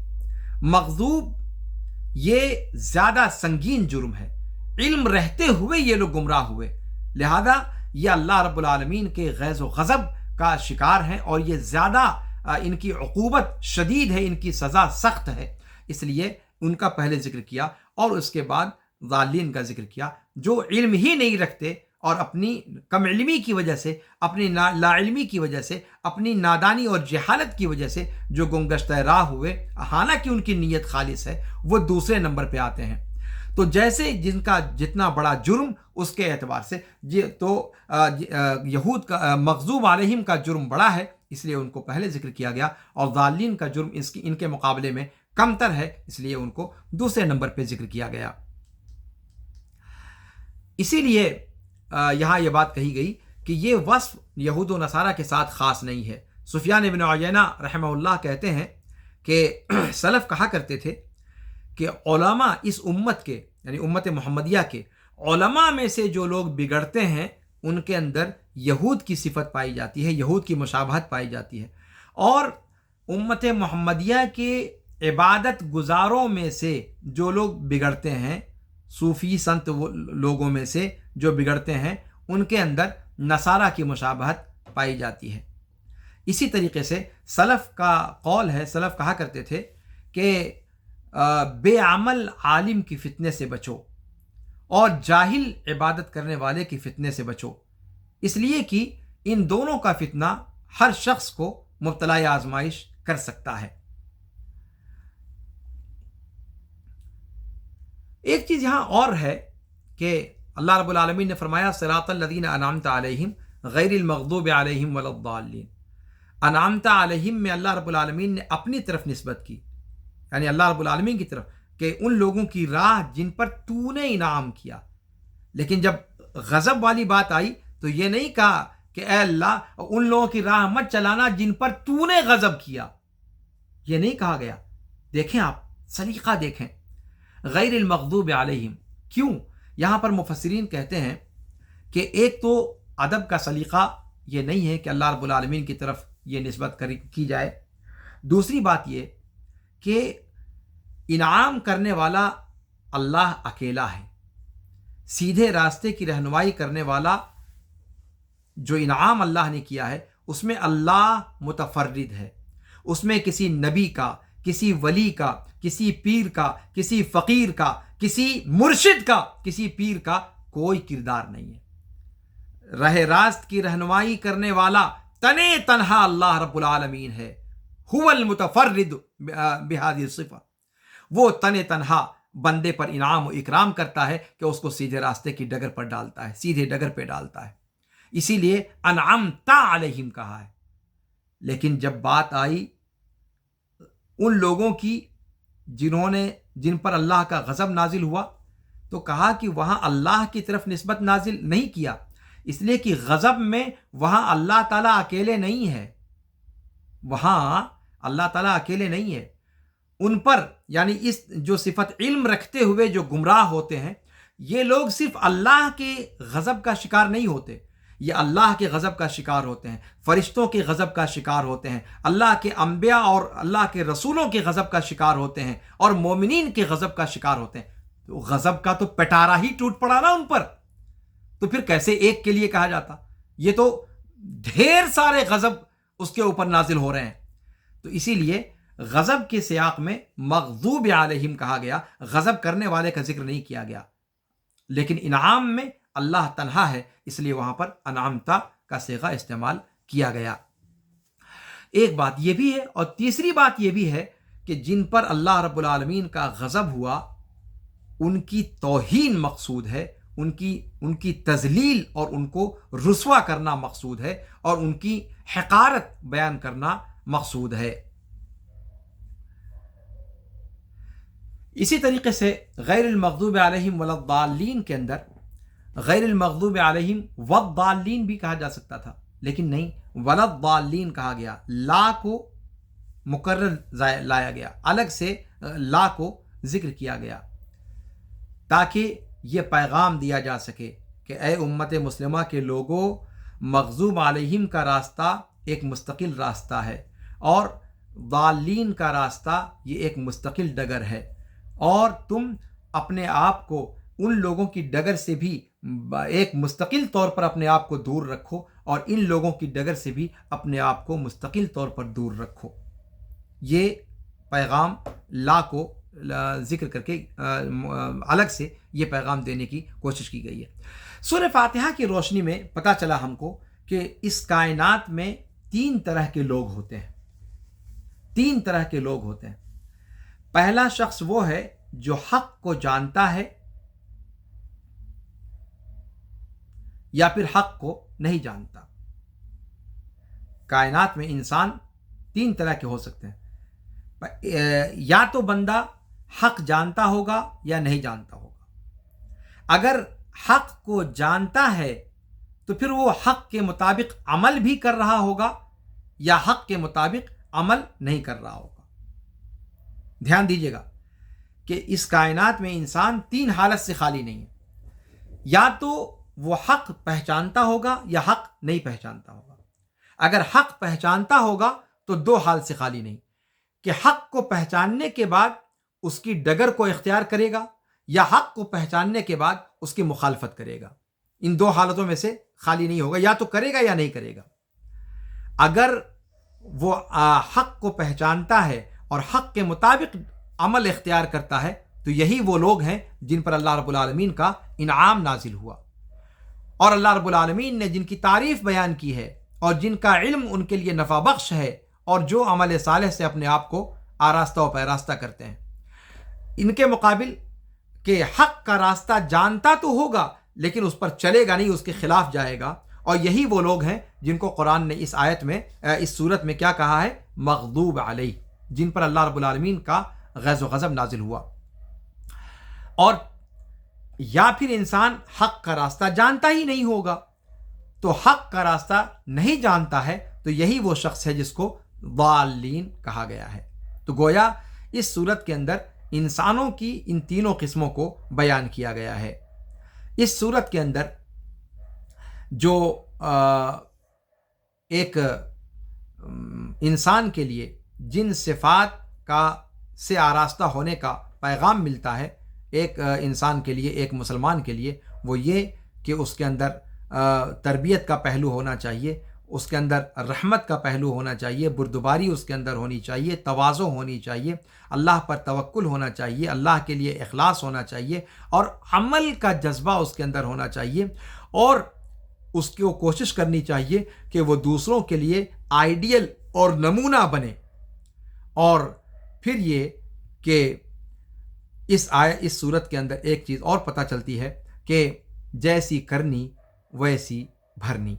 مغضوب یہ زیادہ سنگین جرم ہے، علم رہتے ہوئے یہ لوگ گمراہ ہوئے، لہذا یہ اللہ رب العالمین کے غیظ و غضب کا شکار ہیں، اور یہ زیادہ ان کی عقوبت شدید ہے، ان کی سزا سخت ہے، اس لیے ان کا پہلے ذکر کیا اور اس کے بعد ضالین کا ذکر کیا، جو علم ہی نہیں رکھتے اور اپنی کم علمی کی وجہ سے، اپنی لا علمی کی وجہ سے، اپنی نادانی اور جہالت کی وجہ سے جو گمگشتہ راہ ہوئے، حالانکہ ان کی نیت خالص ہے، وہ دوسرے نمبر پہ آتے ہیں۔ تو جیسے جن کا جتنا بڑا جرم اس کے اعتبار سے تو یہود کا مغضوب علیہم کا جرم بڑا ہے، اس لیے ان کو پہلے ذکر کیا گیا، اور ضالین کا جرم ان کے مقابلے میں کم تر ہے، اس لیے ان کو دوسرے نمبر پہ ذکر کیا گیا۔ اسی لیے یہاں یہ بات کہی گئی کہ یہ وصف یہود و نصارہ کے ساتھ خاص نہیں ہے۔ سفیان بن عیینہ رحمہ اللہ کہتے ہیں کہ سلف کہا کرتے تھے کہ علماء اس امت کے، یعنی امت محمدیہ کے علماء میں سے جو لوگ بگڑتے ہیں ان کے اندر یہود کی صفت پائی جاتی ہے، یہود کی مشابہت پائی جاتی ہے، اور امت محمدیہ کے عبادت گزاروں میں سے جو لوگ بگڑتے ہیں، صوفی سنت لوگوں میں سے جو بگڑتے ہیں، ان کے اندر نصارہ کی مشابہت پائی جاتی ہے۔ اسی طریقے سے سلف کا قول ہے، سلف کہا کرتے تھے کہ بے عمل عالم کی فتنے سے بچو اور جاہل عبادت کرنے والے کی فتنے سے بچو، اس لیے کہ ان دونوں کا فتنہ ہر شخص کو مبتلا آزمائش کر سکتا ہے۔ ایک چیز یہاں اور ہے کہ اللہ رب العالمین نے فرمایا صراط الذین انعمت علیہم غیر المغضوب علیہم ولا الضالین۔ انعمت علیہم میں اللہ رب العالمین نے اپنی طرف نسبت کی، یعنی اللہ رب العالمین کی طرف، کہ ان لوگوں کی راہ جن پر تو نے انعام کیا۔ لیکن جب غضب والی بات آئی تو یہ نہیں کہا کہ اے اللہ ان لوگوں کی راہ مت چلانا جن پر تو نے غضب کیا، یہ نہیں کہا گیا۔ دیکھیں آپ سلیقہ دیکھیں، غیر المغضوب علیہم کیوں؟ یہاں پر مفسرین کہتے ہیں کہ ایک تو ادب کا سلیقہ یہ نہیں ہے کہ اللہ رب العالمین کی طرف یہ نسبت کی جائے، دوسری بات یہ کہ انعام کرنے والا اللہ اکیلا ہے، سیدھے راستے کی رہنمائی کرنے والا جو انعام اللہ نے کیا ہے اس میں اللہ متفرد ہے، اس میں کسی نبی کا، کسی ولی کا، کسی پیر کا، کسی فقیر کا، کسی مرشد کا، کسی پیر کا کوئی کردار نہیں ہے۔ راہ راست کی رہنمائی کرنے والا تنے تنہا اللہ رب العالمین ہے، هو المتفرد بهذه الصفة، وہ تنے تنہا بندے پر انعام و اکرام کرتا ہے کہ اس کو سیدھے راستے کی ڈگر پر ڈالتا ہے، سیدھے ڈگر پہ ڈالتا ہے، اسی لیے انعمت علیہم کہا ہے۔ لیکن جب بات آئی ان لوگوں کی جن پر اللہ کا غضب نازل ہوا تو کہا کہ وہاں اللہ کی طرف نسبت نازل نہیں کیا، اس لیے کہ غضب میں وہاں اللہ تعالیٰ اکیلے نہیں ہے، وہاں اللہ تعالیٰ اکیلے نہیں ہے، ان پر یعنی اس جو صفت علم رکھتے ہوئے جو گمراہ ہوتے ہیں یہ لوگ صرف اللہ کے غضب کا شکار نہیں ہوتے، یہ اللہ کے غضب کا شکار ہوتے ہیں، فرشتوں کے غضب کا شکار ہوتے ہیں، اللہ کے انبیاء اور اللہ کے رسولوں کے غضب کا شکار ہوتے ہیں، اور مومنین کے غضب کا شکار ہوتے ہیں۔ تو غضب کا تو پٹارا ہی ٹوٹ پڑا نا ان پر، تو پھر کیسے ایک کے لیے کہا جاتا؟ یہ تو ڈھیر سارے غضب اس کے اوپر نازل ہو رہے ہیں، تو اسی لیے غضب کے سیاق میں مغضوب علیہم کہا گیا، غضب کرنے والے کا ذکر نہیں کیا گیا، لیکن انعام میں اللہ تنہا ہے، اس لیے وہاں پر انعمتا کا صیغہ استعمال کیا گیا۔ ایک بات یہ بھی ہے، اور تیسری بات یہ بھی ہے کہ جن پر اللہ رب العالمین کا غضب ہوا ان کی توہین مقصود ہے، ان کی تذلیل اور ان کو رسوا کرنا مقصود ہے، اور ان کی حقارت بیان کرنا مقصود ہے۔ اسی طریقے سے غیر المغضوب علیہم ولا الضالین کے اندر غیر المغضوب علیہم والضالین بھی کہا جا سکتا تھا، لیکن نہیں، ولا الضالین کہا گیا، لا کو مکرر لایا گیا، الگ سے لا کو ذکر کیا گیا تاکہ یہ پیغام دیا جا سکے کہ اے امت مسلمہ کے لوگوں، مغضوب علیہم کا راستہ ایک مستقل راستہ ہے، اور ضالین کا راستہ یہ ایک مستقل ڈگر ہے، اور تم اپنے آپ کو ان لوگوں کی ڈگر سے بھی ایک مستقل طور پر اپنے آپ کو دور رکھو، اور ان لوگوں کی ڈگر سے بھی اپنے آپ کو مستقل طور پر دور رکھو۔ یہ پیغام لا کو ذکر کر کے الگ سے یہ پیغام دینے کی کوشش کی گئی ہے۔ سورہ فاتحہ کی روشنی میں پتہ چلا ہم کو کہ اس کائنات میں تین طرح کے لوگ ہوتے ہیں، تین طرح کے لوگ ہوتے ہیں۔ پہلا شخص وہ ہے جو حق کو جانتا ہے یا پھر حق کو نہیں جانتا۔ کائنات میں انسان تین طرح کے ہو سکتے ہیں، یا تو بندہ حق جانتا ہوگا یا نہیں جانتا ہوگا۔ اگر حق کو جانتا ہے تو پھر وہ حق کے مطابق عمل بھی کر رہا ہوگا، یا حق کے مطابق عمل نہیں کر رہا ہوگا۔ دھیان دیجیے گا کہ اس کائنات میں انسان تین حالت سے خالی نہیں ہے، یا تو وہ حق پہچانتا ہوگا یا حق نہیں پہچانتا ہوگا۔ اگر حق پہچانتا ہوگا تو دو حال سے خالی نہیں، کہ حق کو پہچاننے کے بعد اس کی ڈگر کو اختیار کرے گا، یا حق کو پہچاننے کے بعد اس کی مخالفت کرے گا۔ ان دو حالتوں میں سے خالی نہیں ہوگا، یا تو کرے گا یا نہیں کرے گا۔ اگر وہ حق کو پہچانتا ہے اور حق کے مطابق عمل اختیار کرتا ہے تو یہی وہ لوگ ہیں جن پر اللہ رب العالمین کا انعام نازل ہوا، اور اللہ رب العالمین نے جن کی تعریف بیان کی ہے، اور جن کا علم ان کے لیے نفع بخش ہے، اور جو عمل صالح سے اپنے آپ کو آراستہ و پیراستہ کرتے ہیں۔ ان کے مقابل کہ حق کا راستہ جانتا تو ہوگا لیکن اس پر چلے گا نہیں، اس کے خلاف جائے گا، اور یہی وہ لوگ ہیں جن کو قرآن نے اس آیت میں اس صورت میں کیا کہا ہے؟ مغضوب علیہ، جن پر اللہ رب العالمین کا غیظ و غضب نازل ہوا۔ اور یا پھر انسان حق کا راستہ جانتا ہی نہیں ہوگا، تو حق کا راستہ نہیں جانتا ہے تو یہی وہ شخص ہے جس کو ضالین کہا گیا ہے۔ تو گویا اس صورت کے اندر انسانوں کی ان تینوں قسموں کو بیان کیا گیا ہے۔ اس صورت کے اندر جو ایک انسان کے لیے جن صفات سے آراستہ ہونے کا پیغام ملتا ہے ایک انسان کے لیے، ایک مسلمان کے لیے، وہ یہ کہ اس کے اندر تربیت کا پہلو ہونا چاہیے، اس کے اندر رحمت کا پہلو ہونا چاہیے، بردباری اس کے اندر ہونی چاہیے، تواضع ہونی چاہیے، اللہ پر توکل ہونا چاہیے، اللہ کے لیے اخلاص ہونا چاہیے، اور عمل کا جذبہ اس کے اندر ہونا چاہیے، اور اس کو کوشش کرنی چاہیے کہ وہ دوسروں کے لیے آئیڈیل اور نمونہ بنے۔ اور پھر یہ کہ اس صورت کے اندر ایک چیز اور پتہ چلتی ہے کہ جیسی کرنی ویسی بھرنی۔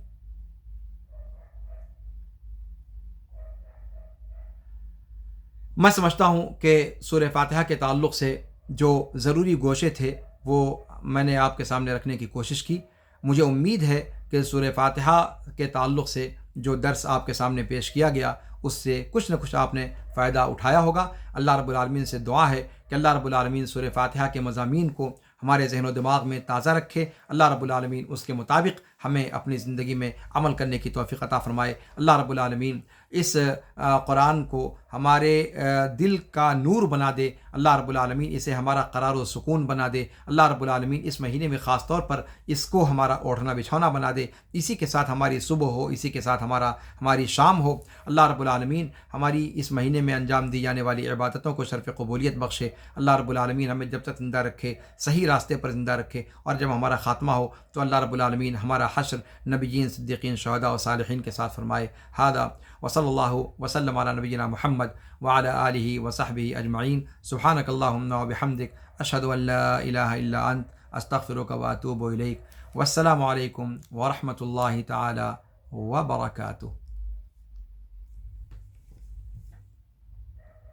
میں سمجھتا ہوں کہ سورہ فاتحہ کے تعلق سے جو ضروری گوشے تھے وہ میں نے آپ کے سامنے رکھنے کی کوشش کی۔ مجھے امید ہے کہ سورہ فاتحہ کے تعلق سے جو درس آپ کے سامنے پیش کیا گیا اس سے کچھ نہ کچھ آپ نے فائدہ اٹھایا ہوگا۔ اللہ رب العالمین سے دعا ہے کہ اللہ رب العالمین سورہ فاتحہ کے مضامین کو ہمارے ذہن و دماغ میں تازہ رکھے، اللہ رب العالمین اس کے مطابق ہمیں اپنی زندگی میں عمل کرنے کی توفیق عطا فرمائے۔ اللہ رب العالمین اس قرآن کو ہمارے دل کا نور بنا دے، اللہ رب العالمین اسے ہمارا قرار و سکون بنا دے، اللہ رب العالمین اس مہینے میں خاص طور پر اس کو ہمارا اوڑھنا بچھونا بنا دے، اسی کے ساتھ ہماری صبح ہو، اسی کے ساتھ ہماری شام ہو۔ اللہ رب العالمین ہماری اس مہینے میں انجام دی جانے والی عبادتوں کو شرف قبولیت بخشے۔ اللہ رب العالمین ہمیں جب تک زندہ رکھے صحیح راستے پر زندہ رکھے، اور جب ہمارا خاتمہ ہو تو اللہ رب العالمین ہمارا حشر نبیین، صدیقین، شہداء و صالحین کے ساتھ فرمائے۔ ھذا وصلی اللہ وسلم علی نبینا محمد وعلی آلہ وصحبہ اجمعین۔ سبحانک اللہم وبحمدک، اشہد ان لا الہ الا انت، استغفرک واتوب الیک۔ والسلام علیکم ورحمۃ اللہ تعالی وبرکاتہ۔